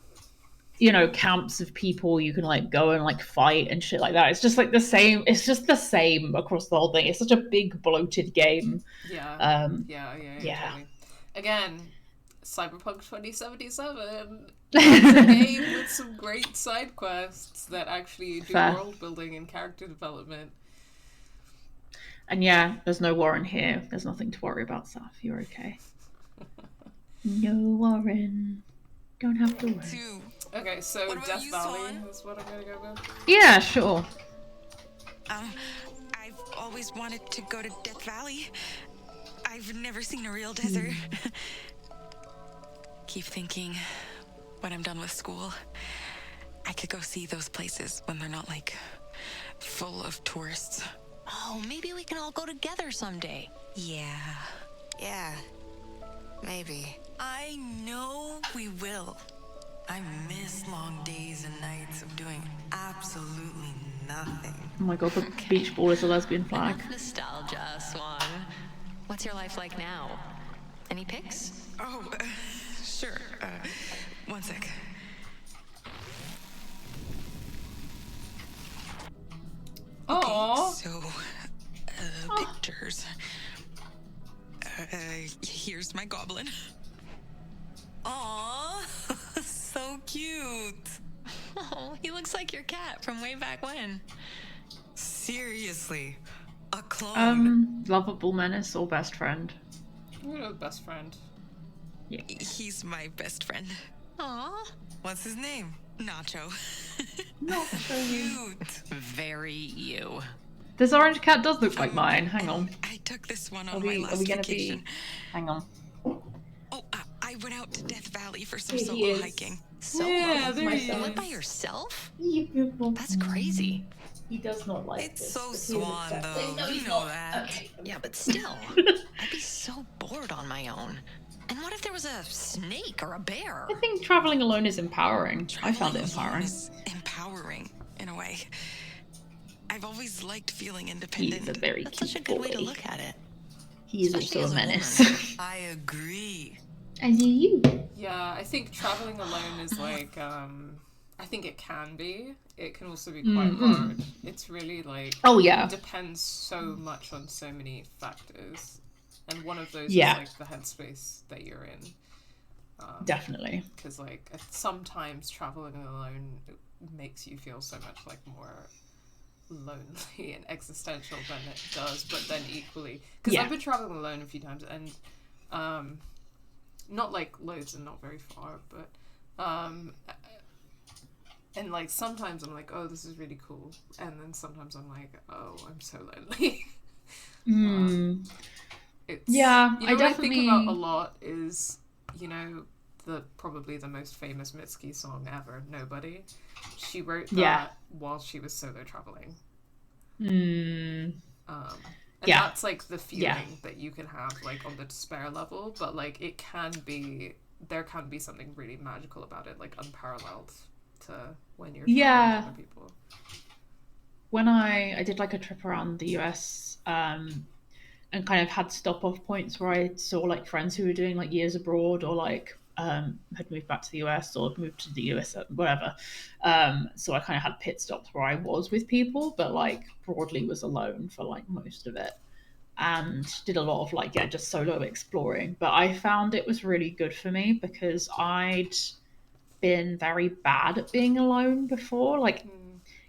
you know, camps of people you can like go and like fight and shit like that. It's just like the same. It's just the same across the whole thing. It's such a big bloated game. Yeah. Totally. Again, Cyberpunk 2077. It's a game with some great side quests that actually do Fair. world building and character development. And yeah, there's no Warren here. There's nothing to worry about, Saf. You're okay. No Warren. Don't have to worry. Okay, so What about Death you, Valley Swan? is what I'm gonna go with. Yeah, sure. I've always wanted to go to Death Valley. I've never seen a real desert. Keep thinking, when I'm done with school, I could go see those places when they're not, like, full of tourists. Oh, maybe we can all go together someday. Yeah, maybe. I know we will. I miss long days and nights of doing absolutely nothing. Oh my god, the beach ball is a lesbian flag. Enough nostalgia, Swan. What's your life like now? Any pics? Oh, sure. One sec. Aww. So, pictures. Here's my goblin. Aw, so cute. Oh, he looks like your cat from way back when. Seriously, a clone. Lovable menace or best friend? I'm gonna go with best friend. Yeah. He's my best friend. Aw. What's his name? Nacho. Nacho. Cute. Very you. This orange cat does look like mine. Hang on. I took this one Are on we my last gonna vacation. be? Hang on. Oh, I went out to Death Valley for some Here he solo is. hiking. Solo? Yeah, there my he You son. went by is. yourself? That's That's crazy. He does not like It's this, so but he will Swan, accept it. though. No, You he's know not. that. Okay. Yeah, but still. I'd be so bored on my own. And what if there was a snake or a bear? I think traveling alone is empowering. I found it Traveling alone empowering. is empowering, in a way. I've always liked feeling He's independent. a very That's cute such a good way to boy. look at it. He is Especially also a as woman. menace. I agree. As do you. Yeah, I think traveling alone is like, I think it can be. It can also be quite hard. It's really like, Oh yeah. it depends so much on so many factors. And one of those Yeah. is like the headspace that you're in. Definitely. Because like sometimes traveling alone makes you feel so much like more lonely and existential than it does, but then equally because I've been traveling alone a few times and not like loads and not very far, but and like sometimes I'm like, oh, this is really cool, and then sometimes I'm like, oh, I'm so lonely. It's, yeah, you know, I what definitely I think about a lot is, you know, probably the most famous Mitski song ever, Nobody. She wrote that while she was solo traveling. And that's like the feeling that you can have like on the despair level, but like there can be something really magical about it, like unparalleled to when you're traveling with other people. When I did like a trip around the US, and kind of had stop off points where I saw like friends who were doing like years abroad or like had moved back to the US or moved to the US, whatever. So I kind of had pit stops where I was with people, but like broadly was alone for like most of it, and did a lot of like just solo exploring. But I found it was really good for me because I'd been very bad at being alone before, like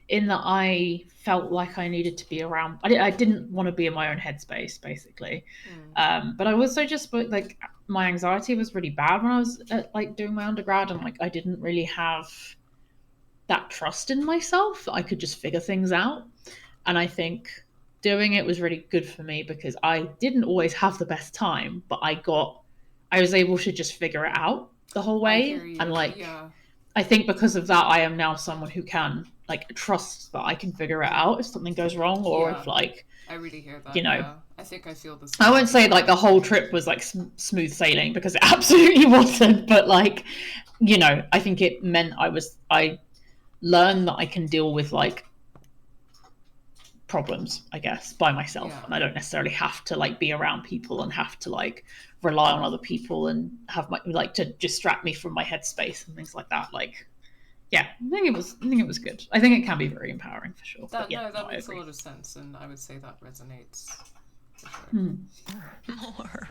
in that I felt like I needed to be around. I didn't want to be in my own headspace, basically. But I also just like my anxiety was really bad when I was like doing my undergrad, and like I didn't really have that trust in myself that I could just figure things out. And I think doing it was really good for me because I didn't always have the best time, but I was able to just figure it out the whole way. And like I think because of that, I am now someone who can like trust that I can figure it out if something goes wrong, or if like I really hear that. You know, I think I feel this. I won't say like the whole trip was like smooth sailing because it absolutely wasn't, but like, you know, I think it meant I learned that I can deal with like problems, I guess, by myself, and I don't necessarily have to like be around people and have to like rely on other people and have my like to distract me from my headspace and things like that. Like, yeah, I think it was good. I think it can be very empowering for sure. That makes a lot of sense, and I would say that resonates. For sure. More.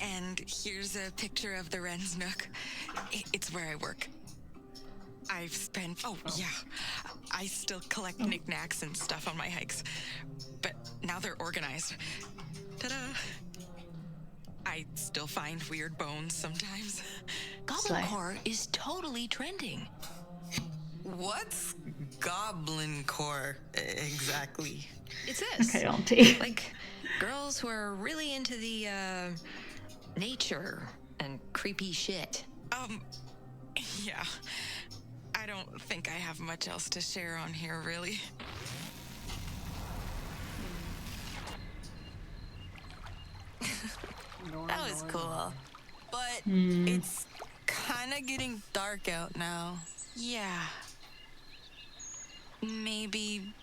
And here's a picture of the Wren's Nook. It's where I work. I've spent... I still collect knickknacks and stuff on my hikes. But now they're organized. Ta-da! I still find weird bones sometimes. Goblin core is totally trending. What's goblin core exactly? It's this. Okay, Auntie. Like girls who are really into the nature and creepy shit. Yeah. I don't think I have much else to share on here, really. That was cool. But it's kind of getting dark out now. Yeah. Maybe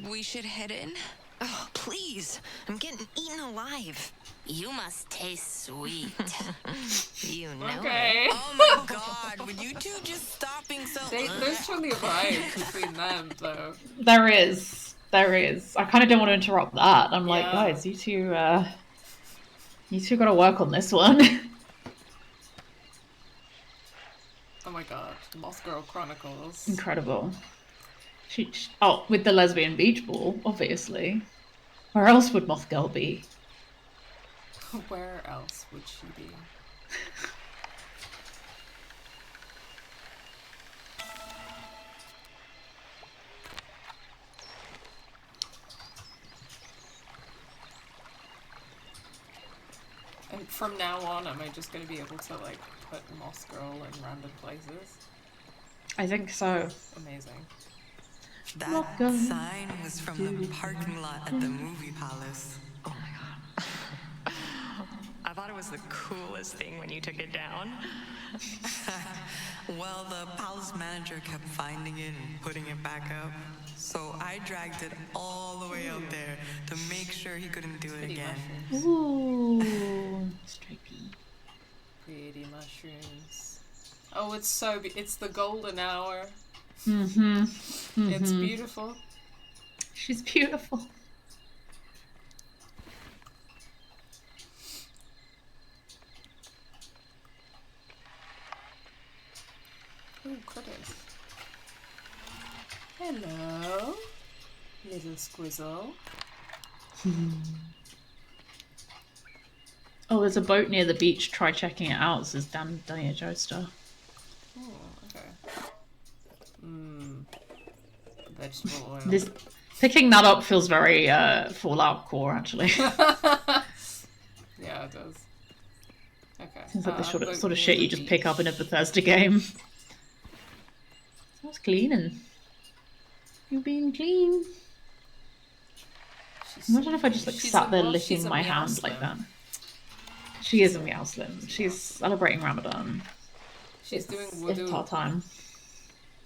we should head in? Oh, please. I'm getting eaten alive. You must taste sweet. You know. Okay. Oh my god, would you two just stop being so... There's totally a vibe between them, though. There is. I kind of don't want to interrupt that. I'm like, guys, you two got to work on this one. Oh my god, Moth Girl Chronicles. Incredible. With the lesbian beach ball, obviously. Where else would Moth Girl be? Where else would she be? And from now on, am I just going to be able to like put Moth Girl in random places? I think so. Amazing. That sign was from the parking lot at the movie palace. Oh my god. I thought it was the coolest thing when you took it down. Well, the palace manager kept finding it and putting it back up. So I dragged it all the way out there to make sure sure he couldn't do it Pretty again. mushrooms. Ooh, stripey. Pretty mushrooms. Oh, it's so it's the golden hour. It's beautiful. She's beautiful. Ooh, critters. Hello, little squizzle. Oh, there's a boat near the beach. Try checking it out, says Dania Joestar. Oh, okay. Vegetable oil. This picking that up feels very Fallout Core, actually. Yeah, it does. Okay. Seems like the sort boat of near shit the you just pick up in a beach. Bethesda game. Someone's cleaning. You've been clean. Imagine if I just sat there licking my hand like that. She is a Meowslim. She's celebrating Ramadan. She's doing It's wudu. iftar time.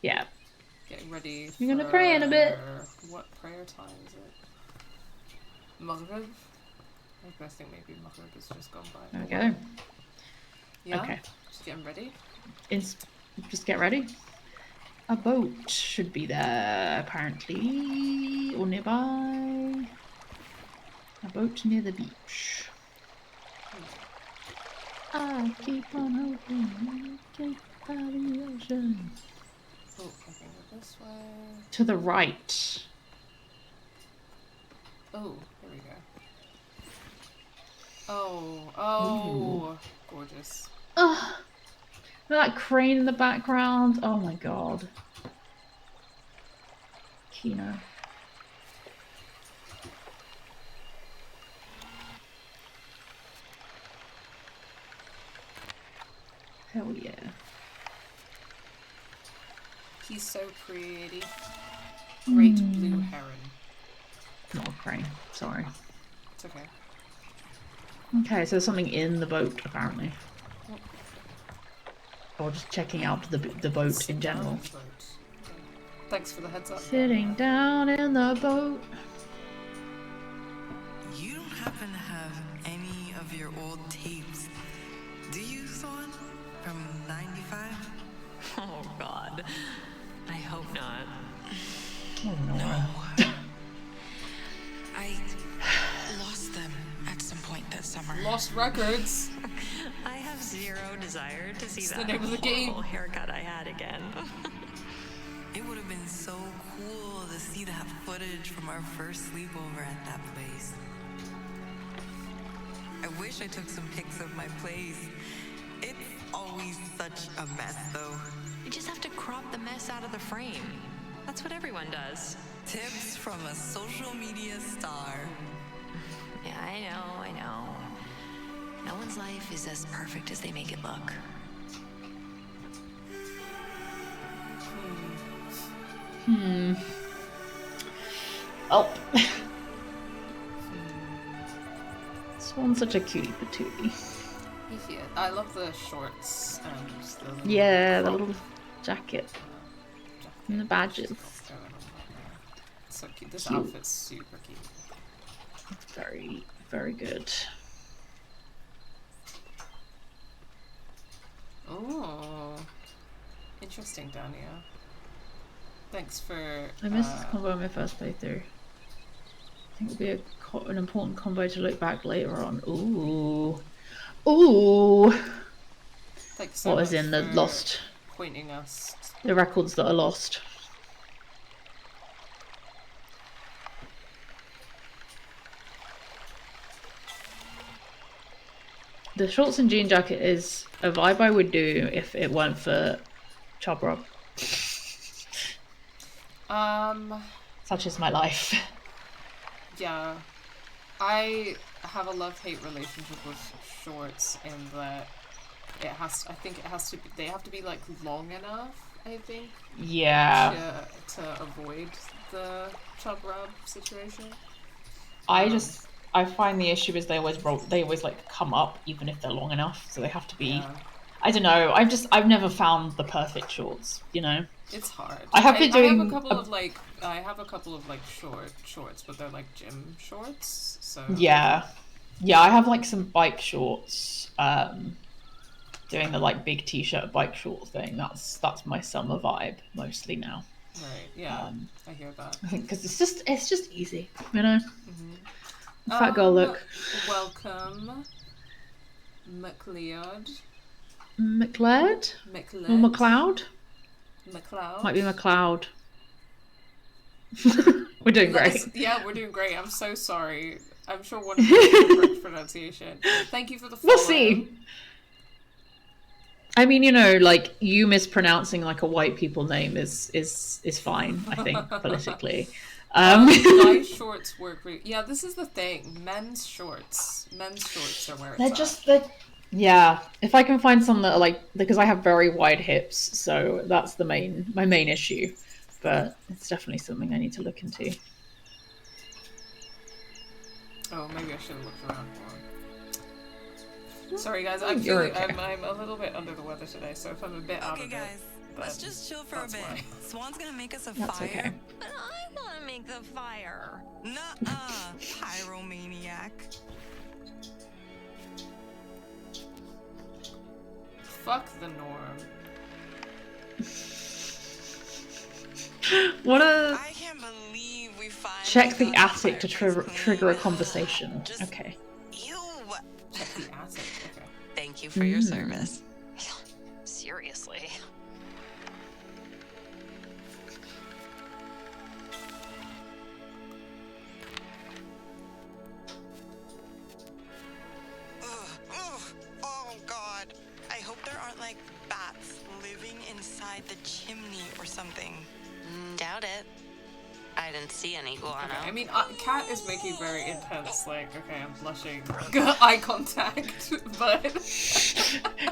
Yeah. Getting ready. You're gonna pray in a bit. What prayer time is it? Maghrib? I think maybe Maghrib has just gone by. Okay. Yeah? Okay. Just getting ready? Just get ready. A boat should be there, apparently. Or nearby. A boat near the beach. I keep on hoping you get by the ocean. Oh, I can go this way. To the right. Oh, here we go. Oh, gorgeous. Ugh. That crane in the background. Oh my god. Kino. Hell yeah. He's so pretty. Great blue heron. Not a crane. Sorry. It's okay. Okay, so there's something in the boat, apparently. Or just checking out the boat in general. Boat. Okay. Thanks for the heads up. Sitting down in the boat. You don't happen to have any of your old tapes, do you, Thorn? From 95? Oh, God. I hope not. Oh no. I lost them at some point that summer. Lost records. I have zero desire to see It's the that name of the game. horrible haircut I had again. It would have been so cool to see that footage from our first sleepover at that place. I wish I took some pics of my place. It's always such a mess, though. You just have to crop the mess out of the frame. That's what everyone does. Tips from a social media star. Yeah, I know. No one's life is as perfect as they make it look. Oh. Swan's such a cutie patootie. Yeah, I love the shorts and just the little Yeah, the crop little jacket jacket and the badges. just going on right there. So cute. This Cute. outfit's super cute. It's very, very good. Oh, interesting, Dania. Thanks for. I missed this combo in my first playthrough. I think it'll be an important combo to look back later on. Ooh. Ooh. Thanks so What much was in the for lost, pointing us. the records that are lost. The shorts and jean jacket is a vibe I would do if it weren't for Chub Rub. Such is my life. Yeah, I have a love-hate relationship with shorts in that it has. I think it has to. They have to be like long enough. I think. Yeah. To avoid the chub rub situation. I find the issue is they always like come up even if they're long enough, so they have to be. Yeah. I don't know. I've never found the perfect shorts. You know. It's hard. I have I have a couple of shorts, but they're like gym shorts. So Yeah. Yeah, I have like some bike shorts. Doing the like big t-shirt bike short thing. That's my summer vibe mostly now. right, yeah, I hear that. I think because it's just easy, you know. Mm-hmm. Fat girl look. Welcome, McLeod. McLeod or McLeod. McLeod? McLeod. Might be McLeod. We're doing great. Yeah, we're doing great. I'm so sorry. I'm sure one of you has the correct pronunciation. Thank you for the follow. We'll see. I mean, you know, like you mispronouncing like a white people name is fine. I think politically. Guy shorts work. Yeah, this is the thing. Men's shorts are where it's yeah. If I can find some that are like, because I have very wide hips, so that's my main issue. But it's definitely something I need to look into. Oh, maybe I should have looked around more. Sorry guys, I'm a little bit under the weather today, so if I'm a bit out of it. Okay guys, let's just chill for a bit. Why. Swan's gonna make us a That's fire. okay. But I want to make the fire. Nuh-uh, pyromaniac. Fuck the norm. I can't believe we finally Check the got attic to fireplace trigger a clean. conversation. Just- Okay. Ew. Check the attic. Okay. Thank you for your service. Seriously. Oh god. I hope there aren't like bats living inside the chimney or something. Doubt it. I didn't see any guano. Okay. I mean, Kat is making very intense, like, okay, I'm blushing, eye contact, but...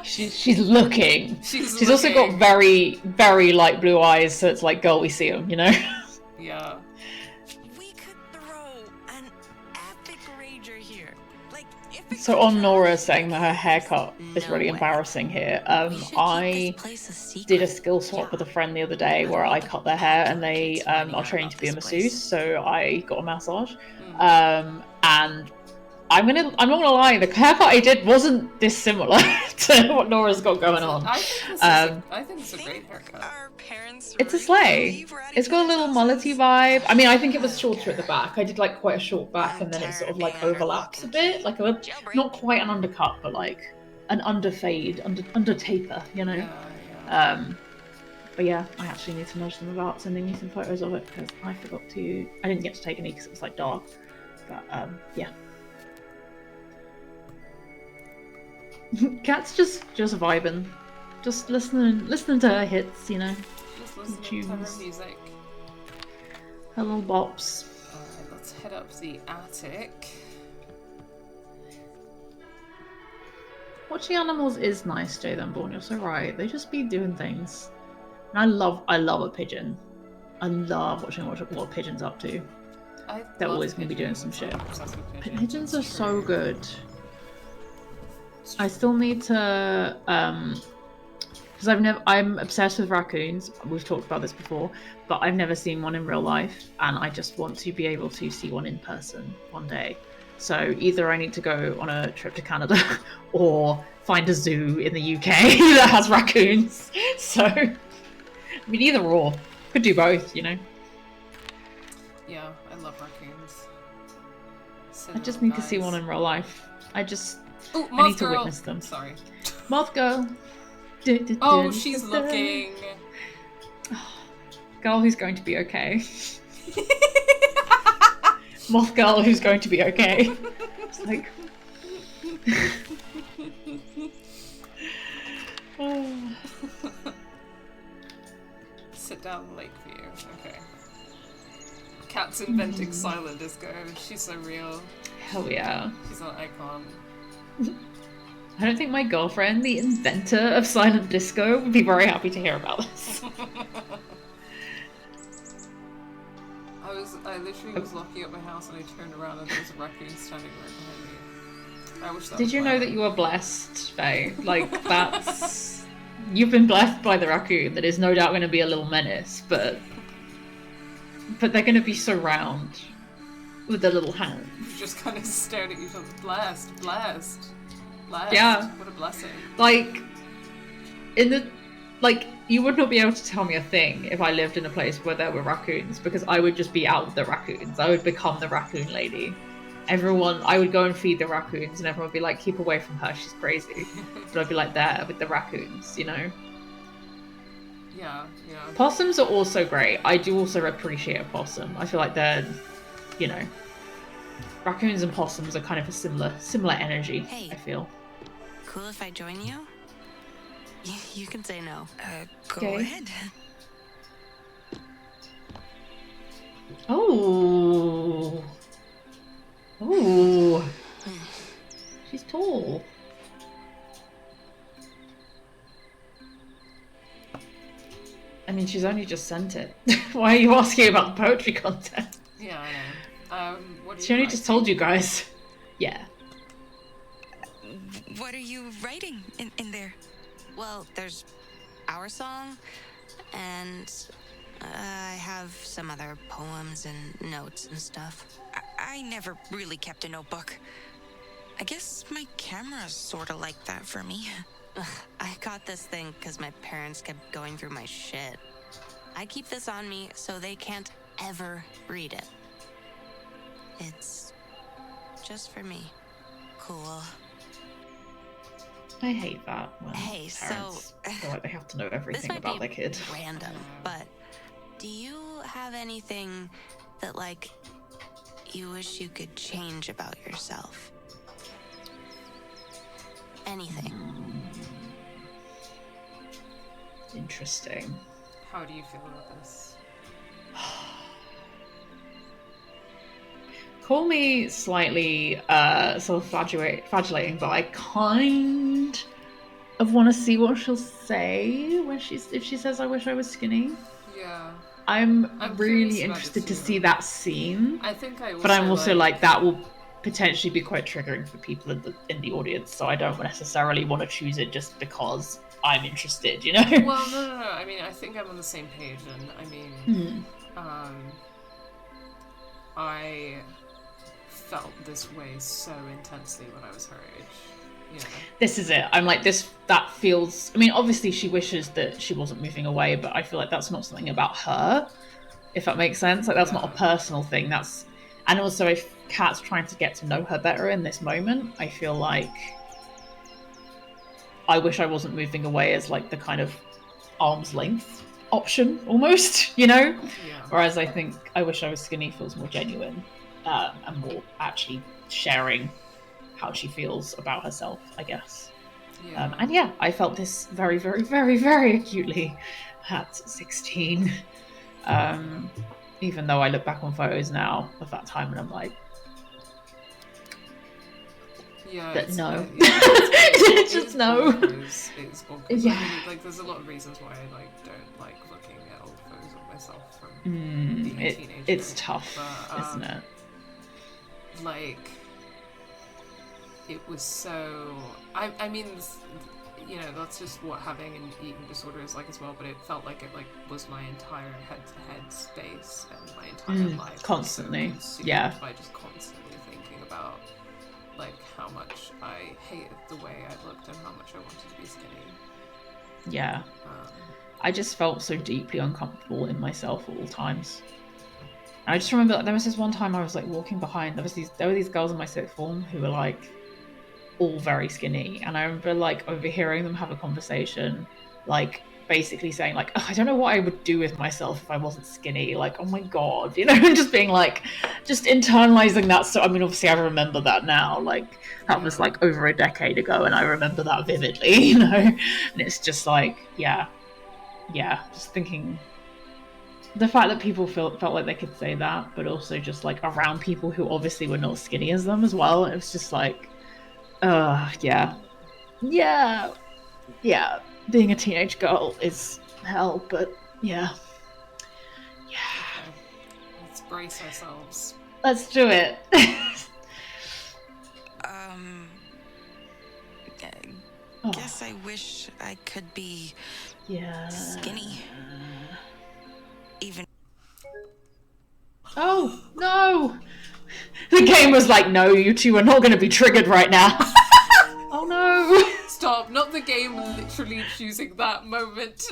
She's looking. She's also got very, very light blue eyes, so it's like, girl, we see them, you know? Yeah. We could throw an epic rager here. Like, if it So could on happen- Nora saying that her haircut is No really way. embarrassing here, We should keep I this place a secret. did a skill swap with a friend the other day where I cut their hair and they are training to be a masseuse, so I got a massage. And I'm not gonna lie, the haircut I did wasn't dissimilar to what Nora's got going on. I think it's a great haircut. Our parents It's a really sleigh. believe we're at It's each got a other's little houses. mullety vibe. I mean, I think it was shorter at the back. I did like quite a short back, and then it sort of like overlaps a bit, like a not quite an undercut, but like an under fade, under taper, you know. Yeah. But yeah, I actually need to nudge them about sending me some photos of it because I forgot to. I didn't get to take any because it was like dark. But yeah. Kat's just vibing, just listening to her hits, you know, Just listening to her tunes. music. Her little bops. Alright, let's head up the attic. Watching animals is nice, Jayden Bourne. You're so right. They just be doing things. And I love a pigeon. I love watching what a pigeon's up to. They're love always gonna be doing some pigeons. shit. I'm obsessed with pigeons. Pigeons are It's so true. good. It's I true. still need to because I'm obsessed with raccoons. We've talked about this before, but I've never seen one in real life, and I just want to be able to see one in person one day. So either I need to go on a trip to Canada or find a zoo in the UK that has raccoons. So I mean, either or. Could do both, you know. Yeah, I love raccoons. So I just need to see nice. one in real life. Ooh, I need to girl. witness them. Sorry. Moth girl. Oh, she's looking. Girl who's going to be okay. Moth girl who's going to be okay. It's like. Oh. Sit down, Lakeview. Okay. Cat's inventing silent disco. She's so real. Hell yeah. She's an icon. I don't think my girlfriend, the inventor of silent disco, would be very happy to hear about this. I literally was locking up my house and I turned around and there was a raccoon standing right behind me. I wish that Did was you my know that you were blessed, Faye? Like, that's... You've been blessed by the raccoon that is no doubt going to be a little menace, but they're going to be so round. with the little hands. You just kind of stared at each other. Blessed. Yeah. What a blessing. Like, you would not be able to tell me a thing if I lived in a place where there were raccoons, because I would just be out with the raccoons. I would become the raccoon lady. I would go and feed the raccoons, and everyone would be like, keep away from her, she's crazy. But I'd be like there with the raccoons, you know? Yeah. Possums are also great. I do also appreciate a possum. I feel like they're, you know, raccoons and possums are kind of a similar energy, Hey. I feel. Cool if I join you? You can say no. Go Okay. ahead. Oh. Ooh. She's tall. I mean, she's only just sent it. Why are you asking about the poetry content? Yeah, I know. What are She you only just told you guys. Yeah. What are you writing in there? Well, there's our song, and I have some other poems and notes and stuff. I never really kept a notebook. I guess my camera's sort of like that for me. I got this thing because my parents kept going through my shit. I keep this on me so they can't ever read it. It's just for me. Cool. I hate that when Hey, parents so feel like they have to know this everything might about be their kid. random, but do you have anything that, like, you wish you could change about yourself? Anything? Interesting. How do you feel about this? Call me slightly self-flagellating, but I kind of want to see what she'll say when if she says, "I wish I was skinny." Yeah. I'm curious really about interested it to too. see that scene. I think I also, But I'm also like that will potentially be quite triggering for people in the audience, so I don't necessarily want to choose it just because I'm interested, you know? Well, no. I mean, I think I'm on the same page, and I mean, I felt this way so intensely when I was her age. You know? This is it. I'm like this. That feels. I mean, obviously she wishes that she wasn't moving away, but I feel like that's not something about her. If that makes sense, like that's not a personal thing. That's, and also if Kat's trying to get to know her better in this moment, I feel like I wish I wasn't moving away as like the kind of arm's length option almost, you know? Yeah. Whereas I think I wish I was skinny feels more genuine and more actually sharing how she feels about herself, I guess. Yeah. And yeah, I felt this very, very, very, very acutely at 16. Even though I look back on photos now of that time and I'm like, Yeah, but no. it's Just no. It's bonkers. Yeah. I mean, like, there's a lot of reasons why I like don't like looking at old photos of myself from being a teenager. It's tough, but, isn't it? Like, it was so. I mean, you know, that's just what having an eating disorder is like as well. But it felt like it was my entire head space and my entire life constantly. Was so consumed Yeah. by just constantly thinking about like how much I hated the way I looked and how much I wanted to be skinny. Yeah. I just felt so deeply uncomfortable in myself at all times. And I just remember like, there was this one time I was like walking behind. There were these girls in my sixth form who were like all very skinny, and I remember like overhearing them have a conversation, like basically saying like, oh, I don't know what I would do with myself if I wasn't skinny. Like, oh my god, you know, and just being like, just internalizing that. So I mean, obviously I remember that now. Like that was like over a decade ago, and I remember that vividly, you know. And it's just like, yeah, just thinking the fact that people felt like they could say that, but also just like around people who obviously were not skinny as them as well. It was just like, yeah. Being a teenage girl is hell, but yeah. Let's brace ourselves. Let's do it. Guess I wish I could be skinny. Even. Oh no! like, no, you two are not going to be triggered right now. Oh no. Stop, not the game literally choosing that moment.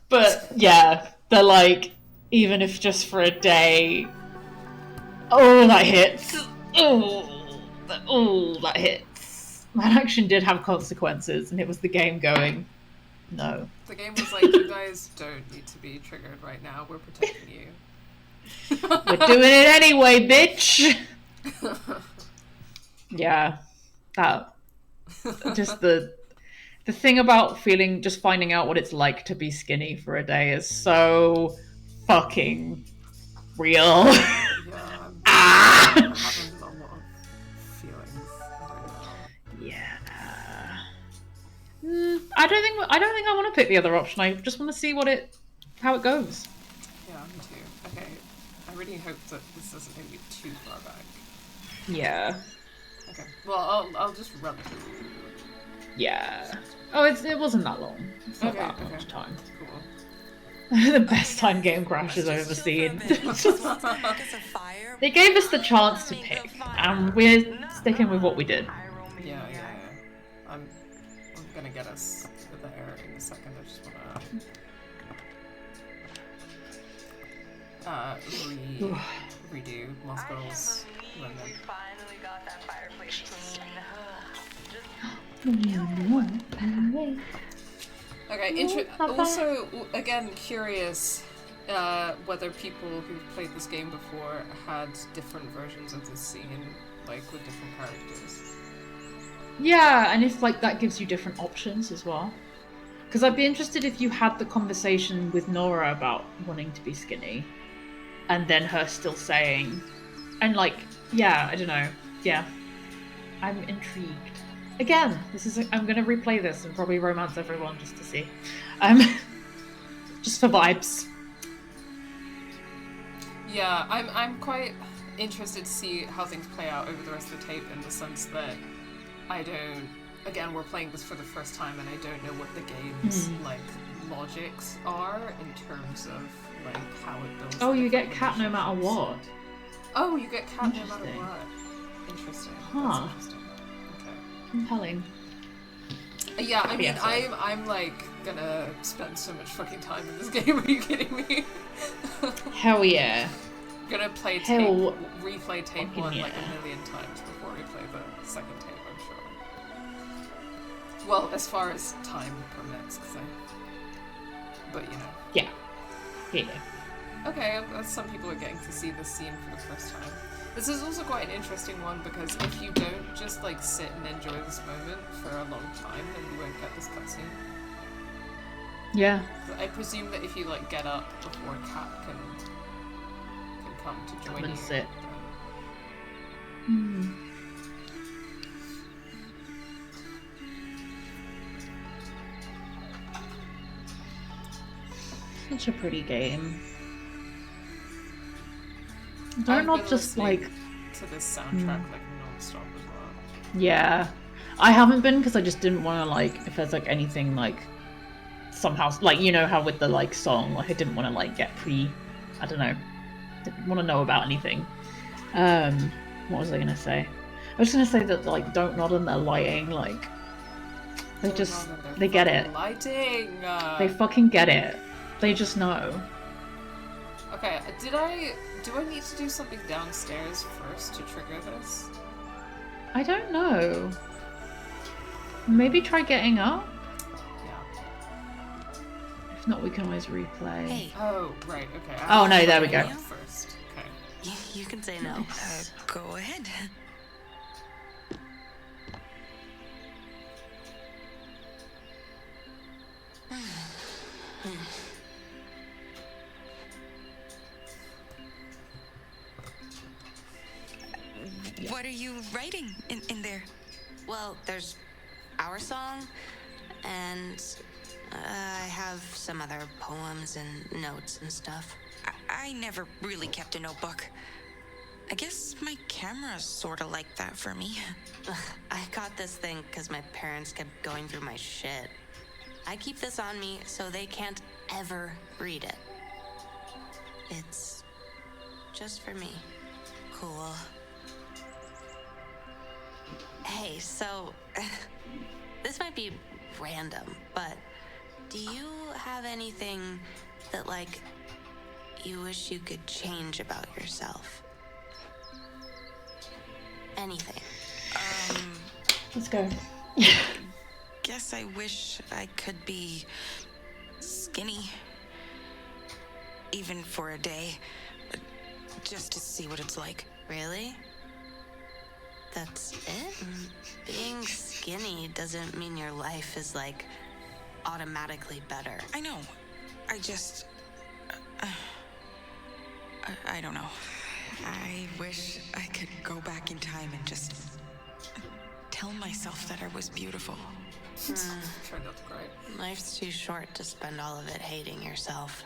But yeah, they're like, even if just for a day, oh, that hits. Oh, that hits. That action did have consequences, and it was the game going, no. The game was like, you guys don't need to be triggered right now, we're protecting you. We're doing it anyway, bitch! Yeah. That. Just the thing about finding out what it's like to be skinny for a day is so fucking real. Yeah, I'm having a lot of feelings right now. Yeah. I don't think I want to pick the other option. I just want to see how it goes. Yeah, me too. Okay, I really hope that this doesn't take me too far back. Yeah. Okay, well, I'll just run through. Yeah. Oh, it wasn't that long. It's not that much time. Cool. The best time game crashes I've ever seen. They gave us the chance to pick, and we're sticking with what we did. Yeah. I'm gonna get us there in a second. I just wanna redo Moscow's London. Finally got that fireplace Okay, also, again, curious whether people who've played this game before had different versions of this scene, like with different characters. Yeah, and if like that gives you different options as well. Because I'd be interested if you had the conversation with Nora about wanting to be skinny, and then her still saying, and like, yeah, I don't know, yeah, I'm intrigued. Again, I'm gonna replay this and probably romance everyone just to see, just for vibes. Yeah, I'm quite interested to see how things play out over the rest of the tape, in the sense that I don't. Again, we're playing this for the first time, and I don't know what the game's like logics are in terms of like how it builds. Oh, you get cat no matter what. Oh, you get cat no matter what. Interesting. Huh. That's interesting. Okay. Compelling. Yeah, I mean, I'm like gonna spend so much fucking time in this game. Are you kidding me? Hell yeah. I'm gonna play replay tape one like a million times before we play the second tape, I'm sure. Well, as far as time permits, but you know. Yeah. Okay, some people are getting to see this scene for the first time. This is also quite an interesting one, because if you don't just like sit and enjoy this moment for a long time, then you won't get this cutscene. Yeah. But I presume that if you like get up before Cat can come to join you. Sit. Such a pretty game. They're not just like to this soundtrack like non-stop as well. Yeah, I haven't been because I just didn't want to like if there's like anything like somehow like you know how with the like song like I didn't want to like get I don't know, didn't want to know about anything. What was I gonna say? I was gonna say that like Don't Nod and their lighting like they get it. Lighting. They fucking get it. They just know. Okay, do I need to do something downstairs first to trigger this? I don't know. Maybe try getting up? Yeah. If not, we can always replay. Hey. Oh, right, okay. Oh, no, there we go. First. Okay. You can say no. Go ahead. What are you writing in there? Well, there's our song, and I have some other poems and notes and stuff. I never really kept a notebook. I guess my camera's sort of like that for me. Ugh, I got this thing because my parents kept going through my shit. I keep this on me so they can't ever read it. It's just for me. Cool. Hey, so this might be random, but do you have anything that, like, you wish you could change about yourself? Anything? Let's go. Guess I wish I could be skinny. Even for a day. Just to see what it's like. Really? That's it? Being skinny doesn't mean your life is, like, automatically better. I know. I just... I don't know. I wish I could go back in time and just tell myself that I was beautiful. Try not to cry. Life's too short to spend all of it hating yourself.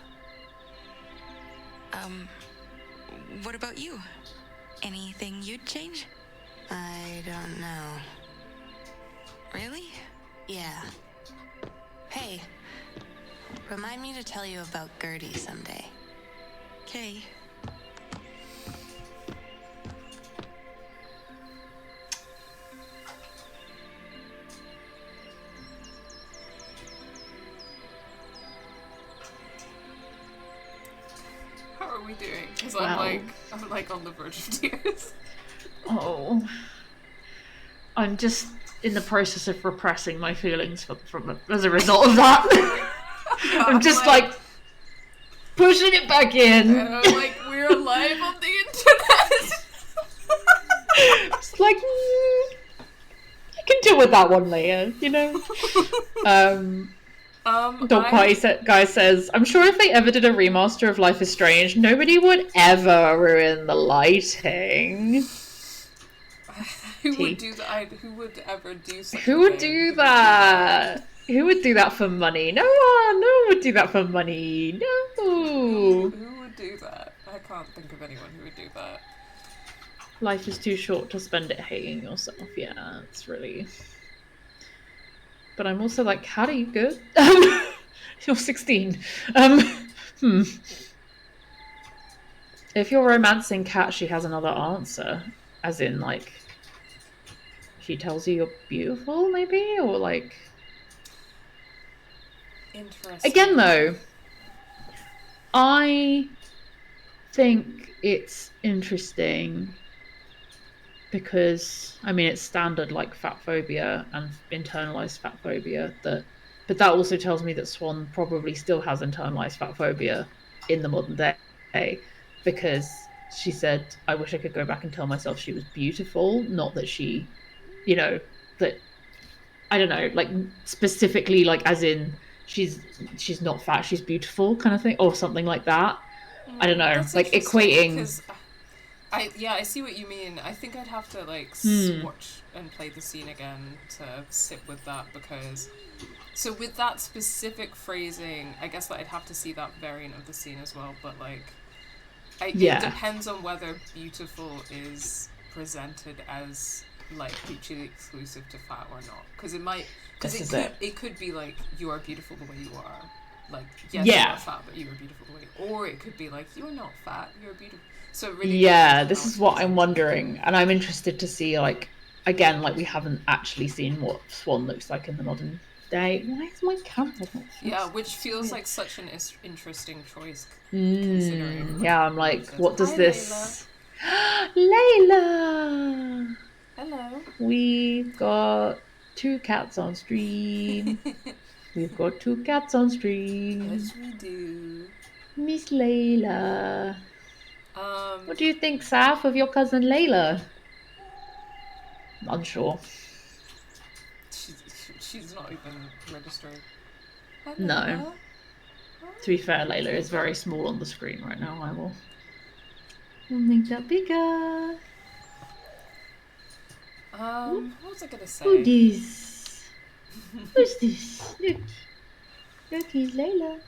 What about you? Anything you'd change? I don't know. Really? Yeah. Hey, remind me to tell you about Gertie someday. Okay. How are we doing? Because Wow. I'm like on the verge of tears. Oh. I'm just in the process of repressing my feelings from as a result of that. I'm just like pushing it back in. And I'm like, we're live on the internet. It's like I can deal with that one later, you know. Dog Party guy says, I'm sure if they ever did a remaster of Life is Strange, nobody would ever ruin the lighting. Who would do that? Who would ever do such Who a would thing? do that? Who would do that for money? No one would do that for money. No. Who would do that? I can't think of anyone who would do that. Life is too short to spend it hating yourself. Yeah, it's really... But I'm also like, how do you go? You're 16. If you're romancing Kat, she has another answer. As in, like, she tells you you're beautiful, maybe? Or, like... Interesting. Again, though, I think it's interesting because, I mean, it's standard, like, fat phobia and internalized fat phobia, but that also tells me that Swan probably still has internalized fat phobia in the modern day, because she said, I wish I could go back and tell myself she was beautiful, not that she, you know, that, I don't know, like, specifically, like, as in, she's not fat, she's beautiful kind of thing, or something like that. I don't know, That's like, interesting, equating... because I see what you mean. I think I'd have to, like, watch and play the scene again to sit with that, because... So with that specific phrasing, I guess that I'd have to see that variant of the scene as well, but, like... It depends on whether beautiful is presented as, like, mutually exclusive to fat or not. Because it might... Because it could be, like, you are beautiful the way you are. Like, yes, you are fat, but you are beautiful the way you are. Or it could be, like, you're not fat, you're beautiful. So it really... Yeah, this is what I'm wondering. And I'm interested to see, like, again, like, we haven't actually seen what Swan looks like in the modern day. Why is my camera not fixed? Yeah, which feels like such an interesting choice, considering... Yeah, I'm like, what does this... Layla! Hello. We've got 2 cats on stream. We've got 2 cats on stream. Yes, we do. Miss Layla. What do you think, Saf, of your cousin Layla? Unsure. She's not even registering. No. To be fair, Layla is very small on the screen right now. I will make that bigger. What was I gonna say? Who's this? Who's this? Look, he's Layla.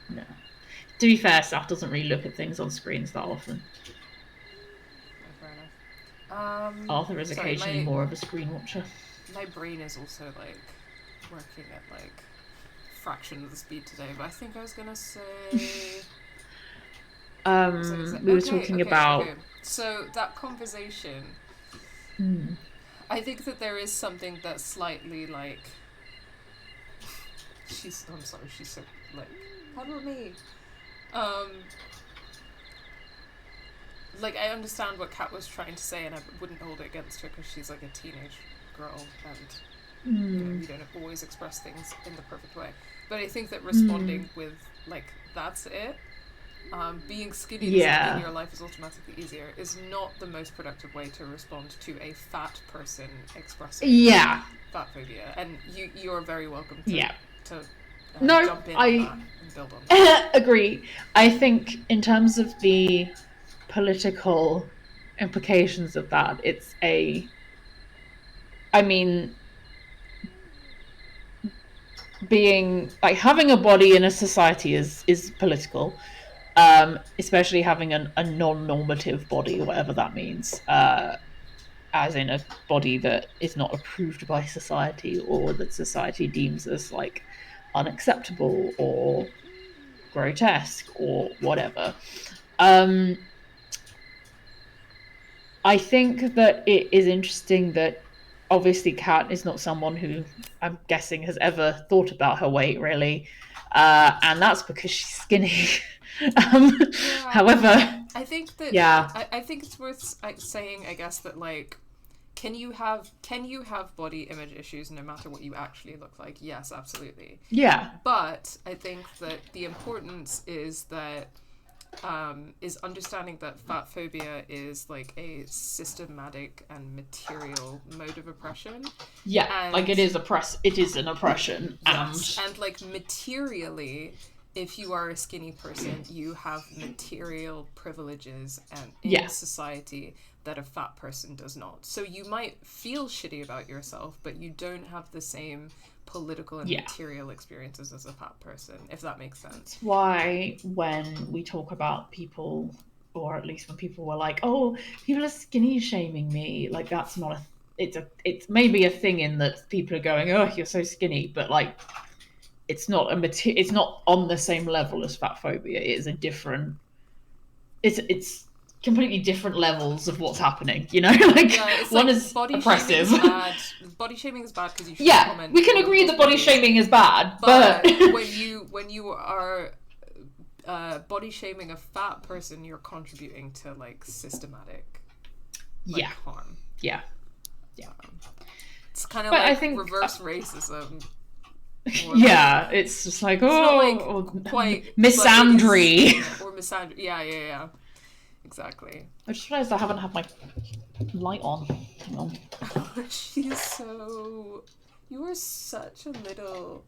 No. To be fair, Saf doesn't really look at things on screens that often. Fair enough. Arthur is occasionally more of a screen watcher. My brain is also, like, working at, like, fraction of the speed today, but I think I was gonna say... We were talking about So that conversation, I think that there is something that's slightly like, I'm sorry, she's so like, cover me. Like, I understand what Kat was trying to say, and I wouldn't hold it against her because she's like a teenage girl, and you know, you don't always express things in the perfect way. But I think that responding with like, that's it, being skinny in your life is automatically easier, is not the most productive way to respond to a fat person expressing fat phobia. And you're very welcome to jump in on that and build on that. Agree. I think in terms of the political implications of that, being like, having a body in a society is political, especially having a non-normative body, whatever that means, as in a body that is not approved by society, or that society deems as like unacceptable or grotesque or whatever. I think that it is interesting that obviously Kat is not someone who, I'm guessing, has ever thought about her weight really, and that's because she's skinny. However, I think that I think it's worth saying, I guess, that like, can you have body image issues no matter what you actually look like? Yes, absolutely. Yeah. But I think that the importance is that is understanding that fat phobia is like a systematic and material mode of oppression. Yeah, and, like it is an oppression. Yes, and like materially, if you are a skinny person, you have material privileges and in society that a fat person does not. So you might feel shitty about yourself, but you don't have the same political and material experiences as a fat person, if that makes sense. Why when we talk about people, or at least when people were like, oh, people are skinny shaming me, like that's not it's maybe a thing in that people are going, oh, you're so skinny, but like it's not it's not on the same level as fat phobia. It is a different, it's completely different levels of what's happening, you know? Like, it's one like is body oppressive. Shaming is bad. Body shaming is bad because you should comment. We can agree that body shaming is bad, but when you are body shaming a fat person, you're contributing to like systematic harm. Yeah. It's kind of like reverse racism. It's just like, misandry. Or misandry. Yeah. Exactly. I just realised I haven't had my light on. Hang on. You are such a little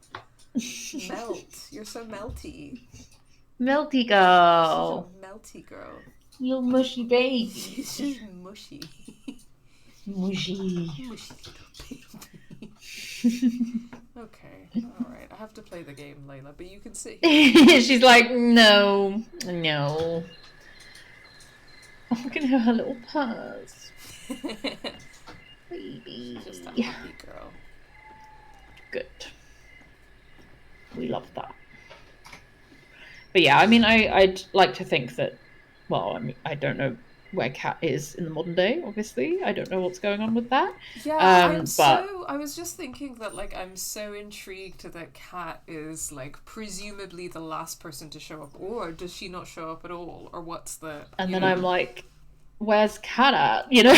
melt. You're so melty. Melty girl. Such a melty girl. You mushy baby. She's just mushy. Mushy. Mushy little baby. Okay, alright. I have to play the game, Layla, but you can sit here. She's like, no. I'm gonna have her little purse. Baby. Just a happy girl. Good. We love that. But yeah, I mean, I'd like to think that, well, I mean, I don't know where Kat is in the modern day, obviously. I don't know what's going on with that. Yeah, I was just thinking that, like, I'm so intrigued that Kat is, like, presumably the last person to show up, or does she not show up at all, or what's the... And then I'm like, where's Kat at? You know?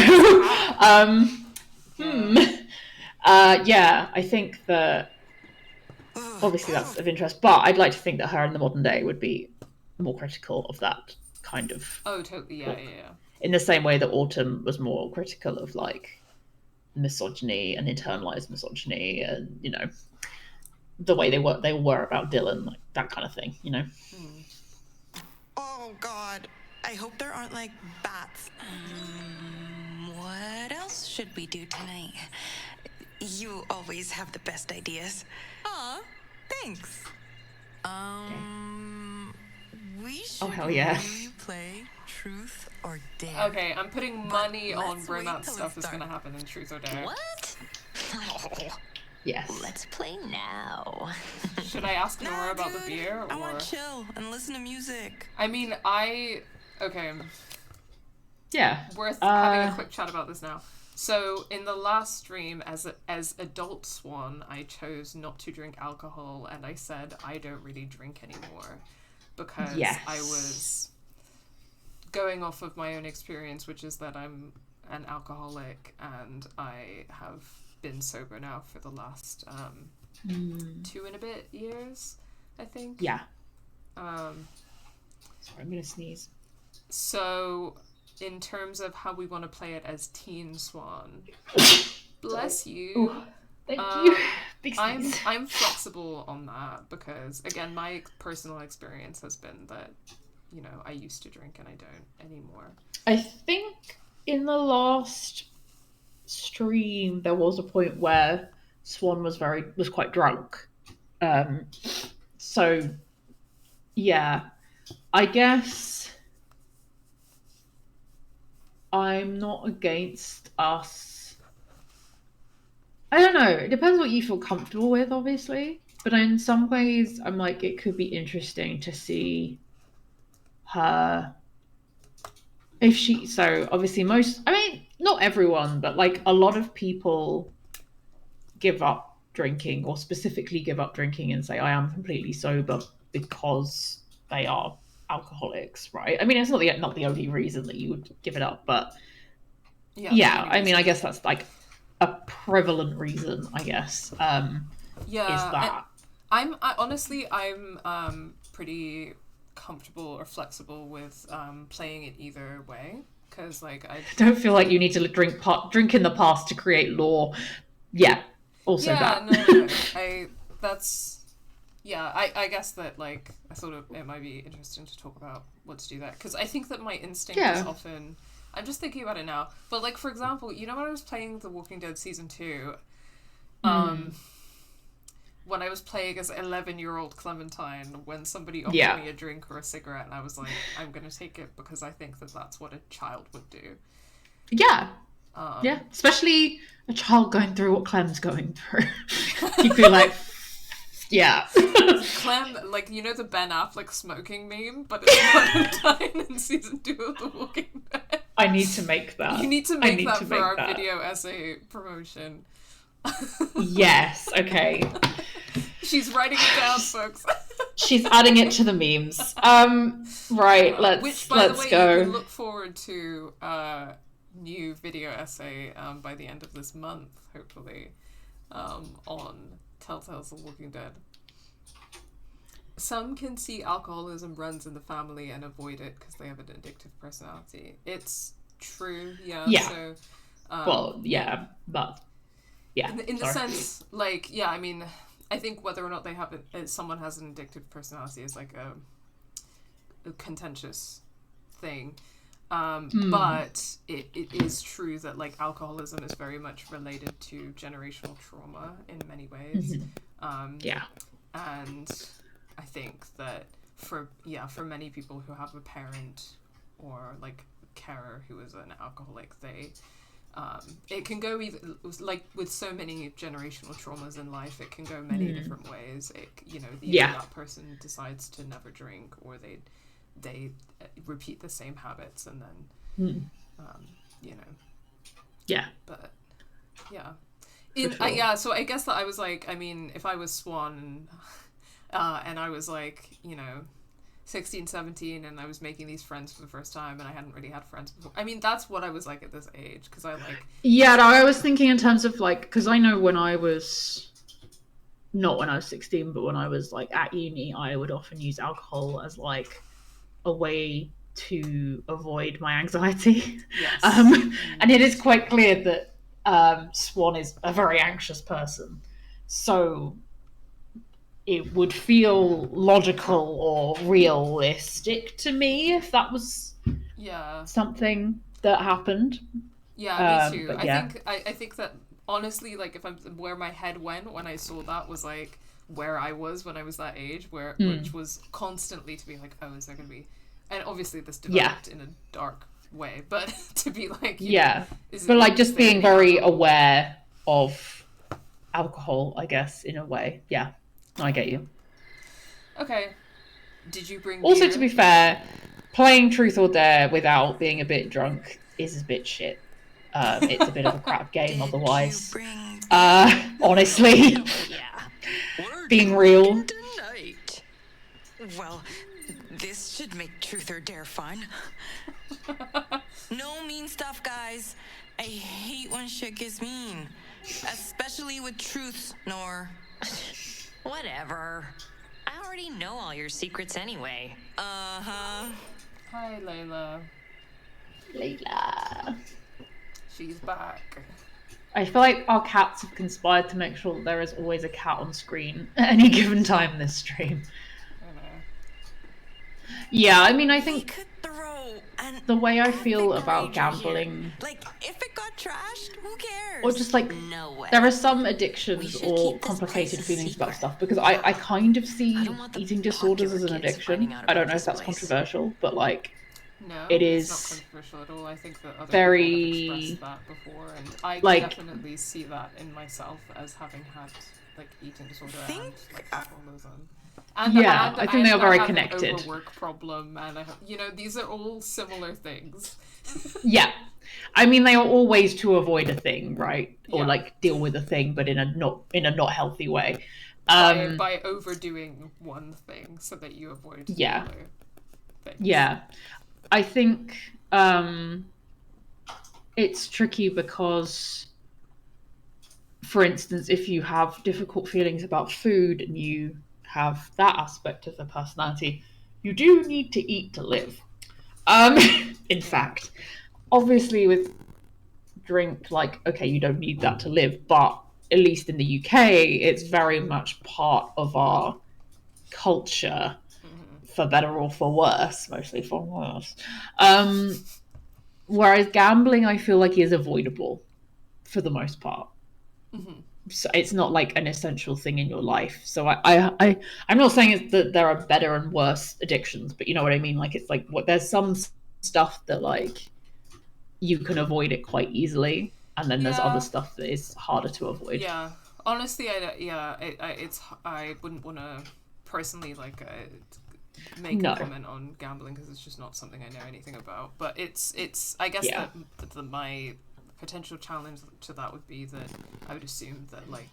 I think that obviously that's of interest, but I'd like to think that her in the modern day would be more critical of that kind of... Oh, totally, yeah. In the same way that Autumn was more critical of, like, misogyny and internalized misogyny and, you know, the way they were about Dylan, like, that kind of thing, you know? Oh, God. I hope there aren't, like, bats. What else should we do tonight? You always have the best ideas. Aw, thanks. We should hell yeah. really play Truth or Dare. Okay, I'm putting money on where that stuff is gonna happen in Truth or Dare. What? Yes. Let's play now. Should I ask Nora about the beer? Or... I want to chill and listen to music. I mean, okay. Yeah. worth having a quick chat about this now. So in the last stream, as adult Swan, I chose not to drink alcohol, and I said I don't really drink anymore because I was going off of my own experience, which is that I'm an alcoholic, and I have been sober now for the last 2 and a bit years, I think. Yeah. Sorry, I'm gonna sneeze. So, in terms of how we want to play it as Teen Swan, bless you. Ooh, thank you. Big I'm sneeze. flexible on that because, again, my personal experience has been that, you know, I used to drink and I don't anymore. I think in the last stream there was a point where Swan was quite drunk. So yeah, I guess I'm not against us. I don't know. It depends what you feel comfortable with, obviously. But in some ways, I'm like, it could be interesting to see her. If she, so obviously not everyone, but like a lot of people give up drinking or specifically give up drinking and say, I am completely sober because they are alcoholics, right? I mean, it's not the only reason that you would give it up, but yeah, I mean, I guess that's like a prevalent reason, I guess. Is that I'm pretty comfortable or flexible with playing it either way, because like I don't feel like you need to drink in the past to create lore. Also that. No. I guess that like I thought it might be interesting to talk about what to do that, because I think that my instinct is often, I'm just thinking about it now, but like for example, you know when I was playing The Walking Dead season 2, when I was playing as 11-year-old Clementine, when somebody offered me a drink or a cigarette, and I was like, I'm gonna take it because I think that that's what a child would do. Yeah. Especially a child going through what Clem's going through. You'd be like, yeah. Clem, like, you know the Ben Affleck smoking meme, but it's Clementine in season 2 of The Walking Dead. I need to make that. You need to make that for our video essay promotion. Yes, okay. She's writing it down, folks. She's adding it to the memes. Right, let's the way, go. You can look forward to new video essay by the end of this month, hopefully, on Telltale's The Walking Dead. Some can see alcoholism runs in the family and avoid it because they have an addictive personality. It's true, yeah. So, in the sense, like, yeah, I mean, I think whether or not they have someone has an addictive personality is like a contentious thing. But it is true that like alcoholism is very much related to generational trauma in many ways. And I think that for many people who have a parent or like carer who is an alcoholic, they it can go either, like with so many generational traumas in life, it can go many different ways. That person decides to never drink, or they repeat the same habits, and then but so I guess that I was like, I mean, if I was Swan and I was like, 16, 17, and I was making these friends for the first time, and I hadn't really had friends before. I mean, that's what I was like at this age, because I like... Yeah, no, I was thinking in terms of, like, because I know when I was... Not when I was 16, but when I was, like, at uni, I would often use alcohol as, like, a way to avoid my anxiety. Yes. And it is quite clear that Swan is a very anxious person. So... it would feel logical or realistic to me if that was something that happened. Yeah, me too. I think that honestly, like, if I'm where my head went when I saw that was like where I was when I was that age, which was constantly to be like, oh, is there gonna be? And obviously this developed in a dark way, but to be like, but like just being very aware of alcohol, I guess, in a way. Yeah. I get you. Okay. Did you bring also beer? To be fair, playing Truth or Dare without being a bit drunk is a bit shit. It's a bit of a crap game Did otherwise. you bring Honestly, Yeah. We're being real. drinking tonight. Well, this should make Truth or Dare fun. No mean stuff, guys. I hate when shit gets mean. Especially with truths, Nor. Whatever. I already know all your secrets anyway. Uh-huh. Hi, Layla. Layla. She's back. I feel like our cats have conspired to make sure that there is always a cat on screen at any given time this stream. I know. Yeah, I mean, I We think could throw an the way I feel epic about rager here. gambling, Like, if it got trashed, who cares? or just like No way. there are some We addictions should or keep this complicated place a feelings about secret. stuff, because I kind of see I don't want the eating disorders as an popular kids addiction. finding out I don't about know if this that's place. controversial, but like No, It it's is not controversial at all. I think that other very, people have expressed that before, and I like- definitely see that in myself as having had like eating disorder and like alcoholism. Yeah, I think they are very I have connected. An overwork problem, and I have, these are all similar things. yeah. I mean, they are all ways to avoid a thing, right? Or Yeah. like deal with a thing, but in a not healthy way. By overdoing one thing so that you avoid the Yeah. other things. Yeah. I think it's tricky because, for instance, if you have difficult feelings about food and you have that aspect of the personality, you do need to eat to live. In fact, obviously with drink, like, okay, you don't need that to live, but at least in the UK, it's very much part of our culture, for better or for worse, mostly for worse. Whereas gambling, I feel like, is avoidable for the most part. So it's not like an essential thing in your life. So I'm not saying that there are better and worse addictions, but you know what I mean. Like, it's like there's some stuff that like you can avoid it quite easily, and then there's other stuff that is harder to avoid. Yeah, honestly, I wouldn't want to personally make a comment on gambling because it's just not something I know anything about. But it's I guess that my potential challenge to that would be that I would assume that like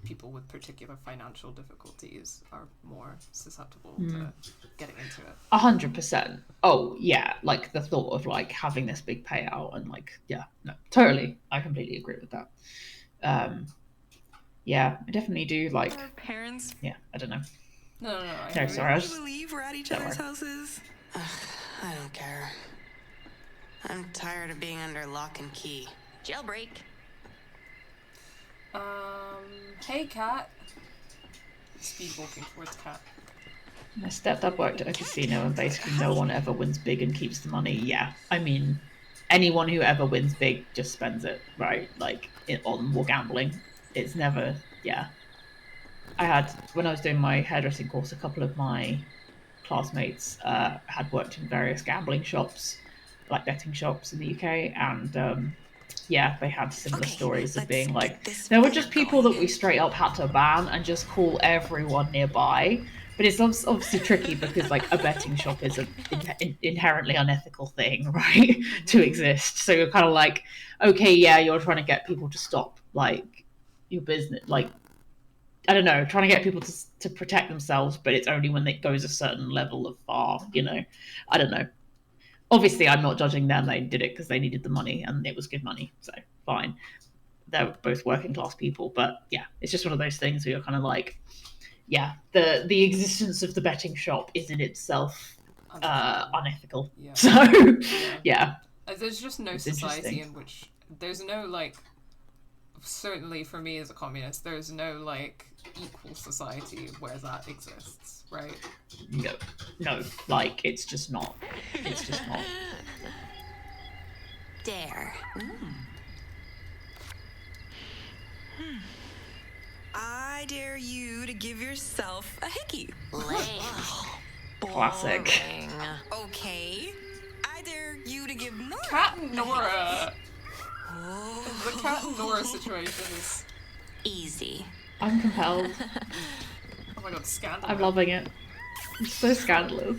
people with particular financial difficulties are more susceptible to getting into it. 100%. Oh yeah, like the thought of like having this big payout and like no, totally. I completely agree with that. Yeah, I definitely do like. Our parents. Yeah, I don't know. No. No, sorry. I I was, believe we're at each Don't other's worry. houses. I don't care. I'm tired of being under lock and key. Jailbreak. Hey, Cat. Speed walking towards Cat. my stepdad worked at a casino, and basically no one ever wins big and keeps the money. Yeah, I mean, anyone who ever wins big just spends it, right? Like on more gambling. It's never. Yeah. I had, when I was doing my hairdressing course, a couple of my classmates had worked in various gambling shops, like betting shops in the UK, and yeah, they had similar stories of being like, there were just people that we straight up had to ban and just call everyone nearby. But it's obviously tricky because like a betting shop is an inherently unethical thing, right, to exist. So you're kind of like, okay, yeah, you're trying to get people to stop like your business, like, I don't know, trying to get people to protect themselves, but it's only when it goes a certain level of far, I don't know. Obviously, I'm not judging them. They did it because they needed the money, and it was good money, so fine. They're both working class people, but yeah, it's just one of those things where you're kind of like, yeah, the existence of the betting shop is in itself unethical. Yeah. So, yeah. There's just no It's society interesting. in which there's no like. Certainly for me as a communist, there's no like equal society where that exists, right? No, like it's just not. Dare. I dare you to give yourself a hickey. Lame. Classic. Boring. Okay. I dare you to give Nora. Cat and Nora. The Cat and Nora situation is. Easy. I'm compelled. Oh my god, scandalous. I'm loving it. It's so scandalous.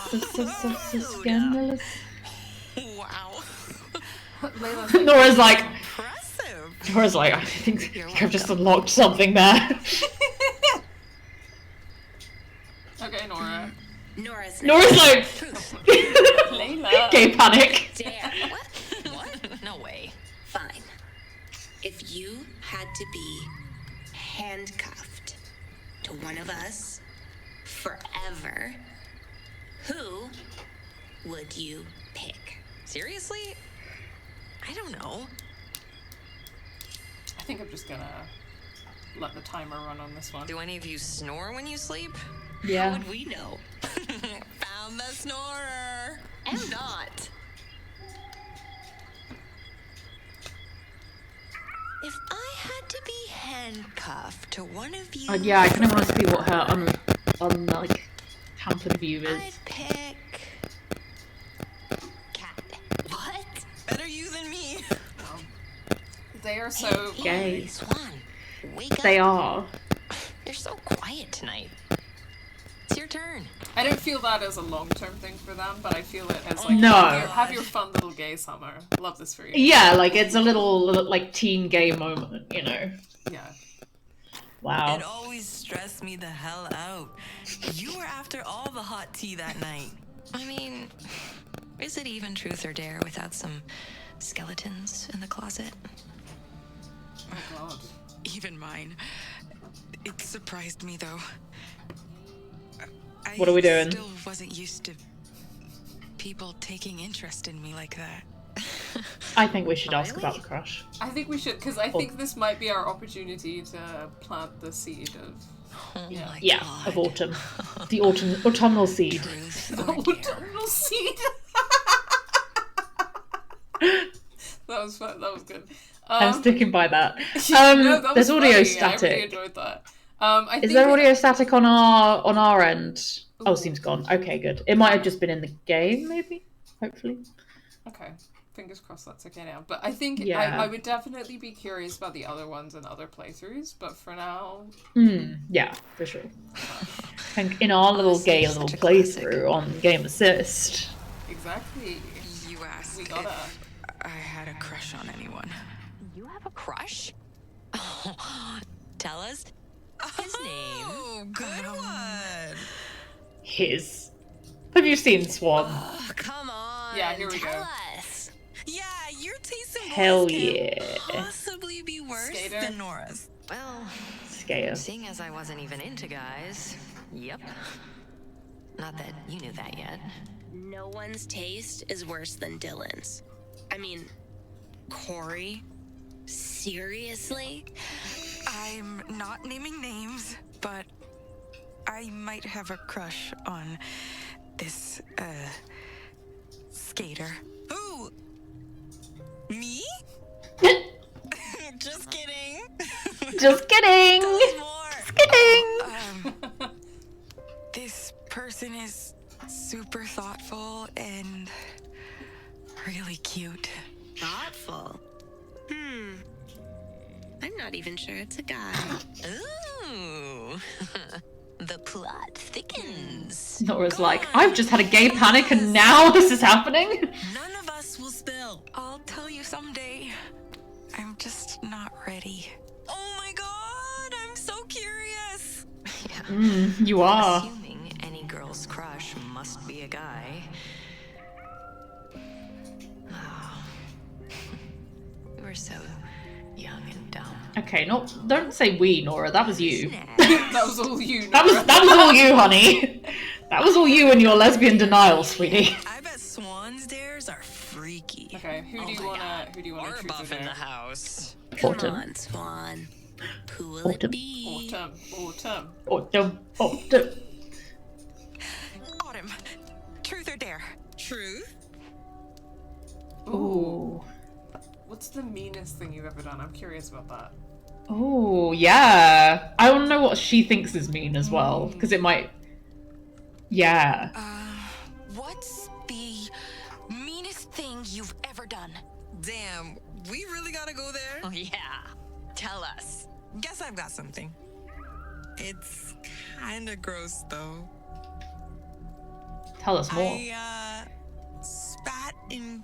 So scandalous. Wow. Layla's Nora's like, Impressive. I think I've just unlocked something there. Okay, Nora. Nora's Like, Layla. gay panic. dare. What? No way. Fine. If you had to be handcuffed to one of us forever, who would you pick? Seriously? I don't know. I think I'm just gonna let the timer run on this one. Do any of you snore when you sleep? Yeah. How would we know? Found the snorer. I'm not. If I had to be handcuffed to one of you, Yeah, I kind of want to see what her like tampered view is. I'd pick Cat. What? Better you than me. They are so... Gay. Swan, wake up. They are. You're so quiet tonight. It's your turn. I don't feel that as a long-term thing for them, but I feel it as like, No. have your fun little gay summer. Love this for you. Yeah, like it's a little like teen gay moment, you know. Yeah. Wow. It always stressed me the hell out. You were after all the hot tea that night. I mean, is it even truth or dare without some skeletons in the closet? Oh god. Even mine. It surprised me though. I What are we doing? Still wasn't used to people taking interest in me like that. I think we should ask Really? about the crush. I think we should, because I think this might be our opportunity to plant the seed of... Oh Yeah. my Yeah, god. of autumn. The autumnal seed. Truth The or dare. autumnal seed! That was fun. That was good. I'm sticking by that. No, that There's was audio funny. I really static. enjoyed that. I Is think there audio static on our end? Oh, seems gone. Okay, good. It might have just been in the game, maybe. Hopefully. Okay, fingers crossed that's okay now. But I think Yeah. I would definitely be curious about the other ones and other playthroughs. But for now, Yeah, for sure. I think in our little Honestly, gay such little a classic. playthrough on Game Assist. exactly. You asked We gotta. if I had a crush on anyone. You have a crush? Oh, tell us his name. Oh, good one. His. Have you seen Swan? Oh, come on. Yeah, here we tell go. us. Yeah, your taste in Hell boys yeah. can't possibly be worse Skater. than Nora's. Well, Scare. seeing as I wasn't even into guys, yep. Not that you knew that yet. No one's taste is worse than Dylan's. I mean, Corey? Seriously? I'm not naming names, but I might have a crush on this, skater. Who? Me? Just kidding. Just kidding! More. Kidding! This person is super thoughtful and really cute. Thoughtful. I'm not even sure it's a guy. Ooh. The plot thickens. Nora's like, I've just had a gay panic and now this is happening? None of us will spill. I'll tell you someday. I'm just not ready. Oh my god, I'm so curious. Yeah. You are. Assuming any girl's crush must be a guy. Oh. We were so young and dumb. Okay, don't say we, Nora. That was you. That was all you. That was all you, honey. That was all you and your lesbian denial, sweetie. I bet Swan's dares are freaky. Okay, who do you wanna Or choose buff to in do? the house. Come Autumn. on, Swan. Who will Autumn. it be? Autumn. Autumn. Autumn, truth or dare? Truth? Ooh. What's the meanest thing you've ever done? I'm curious about that. Oh, yeah. I want to know what she thinks is mean as well, because it might... Yeah. What's the meanest thing you've ever done? Damn, we really gotta go there? Oh, yeah. Tell us. Guess I've got something. It's kinda gross though. Tell us more. I spat in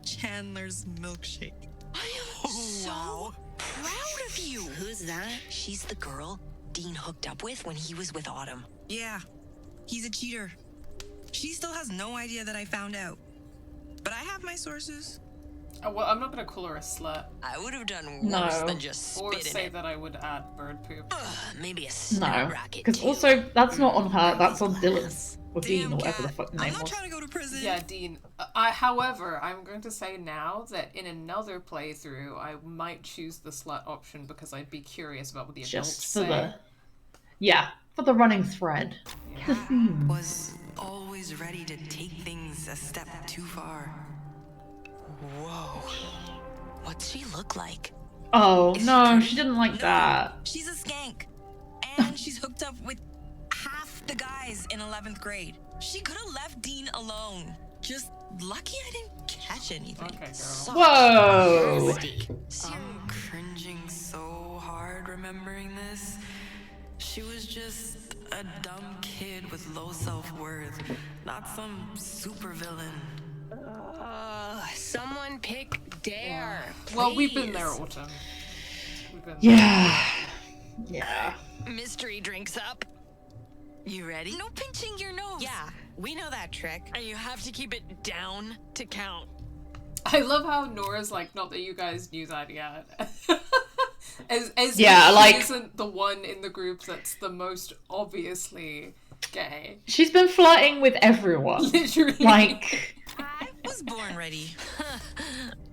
Chandler's milkshake. I am so proud of you. Who's that? She's the girl Dean hooked up with when he was with Autumn. Yeah, he's a cheater. She still has no idea that I found out. But I have my sources. Oh, well, I'm not gonna call her a slut. I would have done worse No. than just Or spit in say it. that I would add bird poop. Maybe a snot No, racket because too. also that's not on her. That's on Dylan or Dean Damn, or whatever the Cat. fuck the I'm name not was. trying to go to prison. Yeah, Dean. However, I'm going to say now that in another playthrough, I might choose the slut option because I'd be curious about what the adults Just for say. for the running thread. Cat was always ready to take things a step too far. Whoa. What's she look like? Oh Is she no, pretty? she didn't like No, that. She's a skank. And she's hooked up with half the guys in 11th grade. She could have left Dean alone. Just lucky I didn't catch anything. Okay, girl. Whoa. I'm cringing so hard remembering this. She was just a dumb kid with low self-worth, not some supervillain. Someone pick Dare. Well, we've been there, please. Autumn. We've been Yeah. Mystery drinks up. You ready? No pinching your nose. Yeah, we know that trick. And you have to keep it down to count. I love how Nora's like, not that you guys knew that yet. as Yeah, if like- she isn't the one in the group that's the most obviously gay. She's been flirting with everyone. Literally. Like, I was born ready.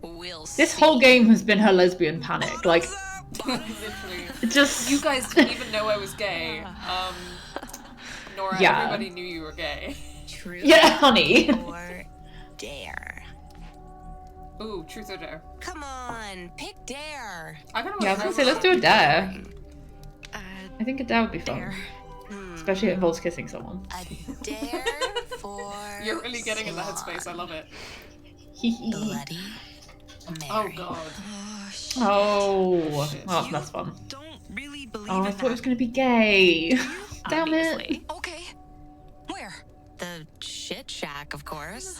We'll this see. whole game has been her lesbian panic. Like, Literally. it just. You guys didn't even know I was gay. Nora, Yeah. everybody knew you were gay. Truth Yeah, honey. or Dare. Ooh, truth or dare. Come on, pick Dare. I kind of Yeah, I was gonna say, let's do a dare. Uh, I think a dare would be fun. Dare. Especially if it involves kissing someone. A dare for You're really getting in the headspace. I love it. Bloody Oh Mary. god. Oh, Shit. well, that's fun. Don't really believe Oh, I in thought it was that. gonna be gay. Damn it. Obviously. Okay. Where? The shit shack, of course.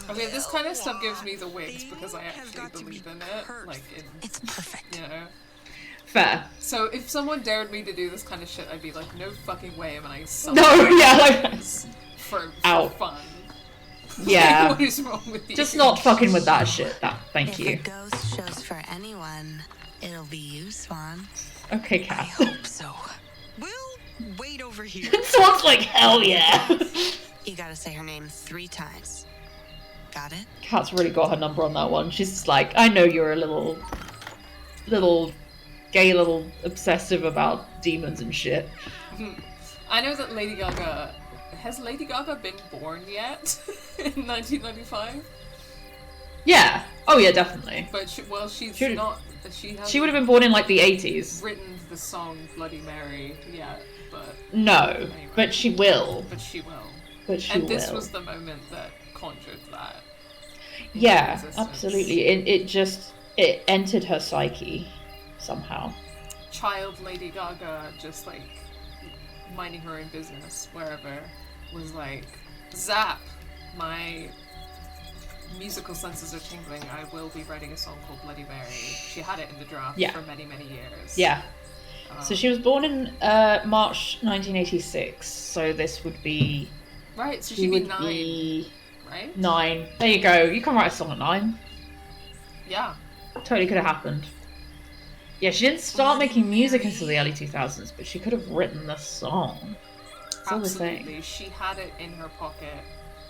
Okay, this kind of stuff gives me the wigs because I Has actually got to believe be in it. cursed. Like, in, It's perfect. you know. Fair. So if someone dared me to do this kind of shit, I'd be like, no fucking way am I No, yeah, like, for Out. fun. yeah. What is wrong with you? Just not fucking with that shit. Thank If you. a ghost shows for anyone, it'll be you, Swan. Okay, I Cat. hope so. We'll wait over here. Swan's like, hell yeah. You gotta say her name 3 times. Got it? Cat's really got her number on that one. She's just like, I know you're a little gay, little obsessive about demons and shit. I know that Lady Gaga... Has Lady Gaga been born yet? In 1995? Yeah. Oh yeah, definitely. But, she's Should've- not... She hasn't She would have been born in like the 80s. written the song Bloody Mary yet, but No, but she will. she will. But she And will. this was the moment that conjured that. into Yeah, existence. absolutely. It entered her psyche somehow. Child Lady Gaga just like minding her own business wherever was like, zap, my musical senses are tingling. I will be writing a song called Bloody Mary. She had it in the draft Yeah. for many, many years. Yeah. So she was born in March 1986. So this would be. Right, so She she'd be would 9, be right? 9. There you go. You can write a song at 9. Yeah. Totally could have happened. Yeah, she didn't start making music until the early 2000s, but she could have written the song. That's all we're saying. Absolutely. She had it in her pocket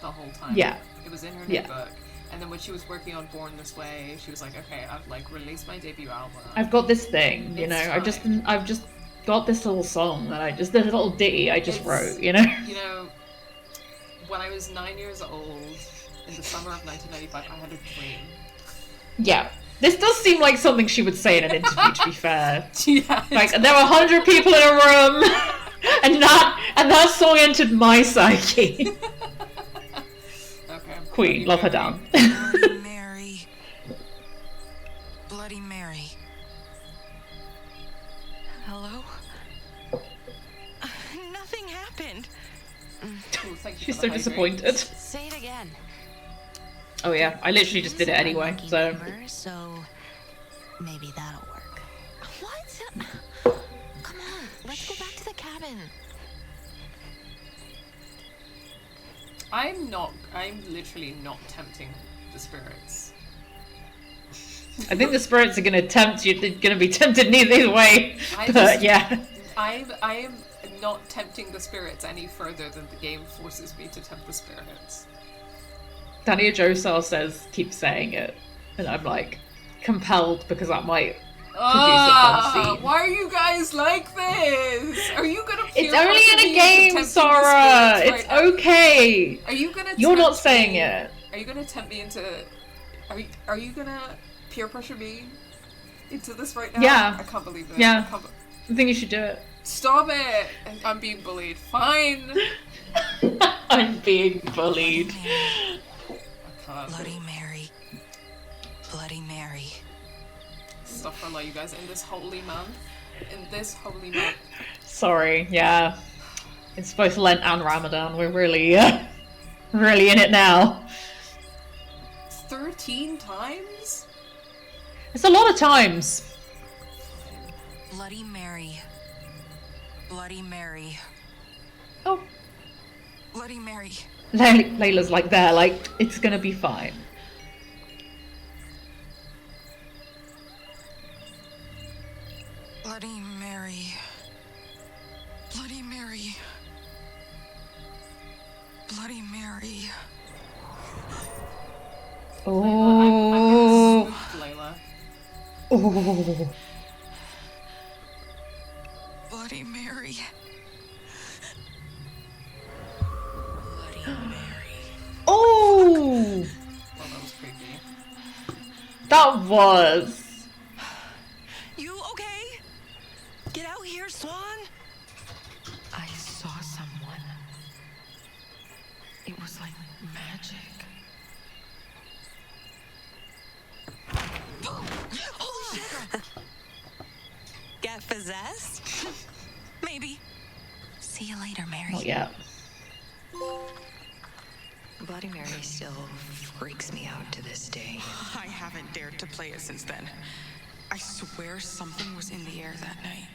the whole time. Yeah. It was in her Yeah. notebook. And then when she was working on Born This Way, she was like, okay, I've like released my debut album. I've got this thing, you know. It's I've just got this little song that this little ditty I just It's- wrote, you know. You know, when I was 9 years old, in the summer of 1995, I had a dream. Yeah. This does seem like something she would say in an interview, to be fair. Yeah. Like, there were 100 people in a room, and that song entered my psyche. Okay. Queen, love her down. Bloody Mary. Bloody Mary. Hello? Nothing happened. Ooh, thank you She's for so the hydrate. disappointed. Say it again. Oh yeah, I literally just did it anyway, so... So maybe that'll work. What? Come on, let's go back to the cabin. I'm literally not tempting the spirits. I think the spirits are gonna tempt you, they're gonna be tempted either way, but yeah. I am not tempting the spirits any further than the game forces me to tempt the spirits. Dania Josar says, keep saying it, and I'm like, compelled because that might produce a fun scene. Why are you guys like this? Are you gonna It's only in a game, Sara! It's okay! Are you gonna You're not saying it. Are you gonna tempt me into... Are you gonna peer pressure me into this right now? Yeah. I can't believe it. Yeah. I think you should do it. Stop it! I'm being bullied. Fine! I'm being bullied. Bloody Mary. Bloody Mary. Astaghfirullah, you guys, in this holy month. In this holy month. Sorry, yeah. It's both Lent and Ramadan. We're really, really in it now. 13 times? It's a lot of times. Bloody Mary. Bloody Mary. Oh. Bloody Mary. Layla's like there, like, it's gonna be fine. Bloody Mary. Bloody Mary. Bloody Mary. Oh. Layla. Oh. Bloody Mary. Oh. Well, that was creepy. That was. You okay? Get out here, Swan. I saw someone. It was like magic. Holy shit! Get possessed? Maybe. See you later, Mary. Not yet. Bloody Mary still freaks me out to this day. I haven't dared to play it since then. I swear something was in the air that night.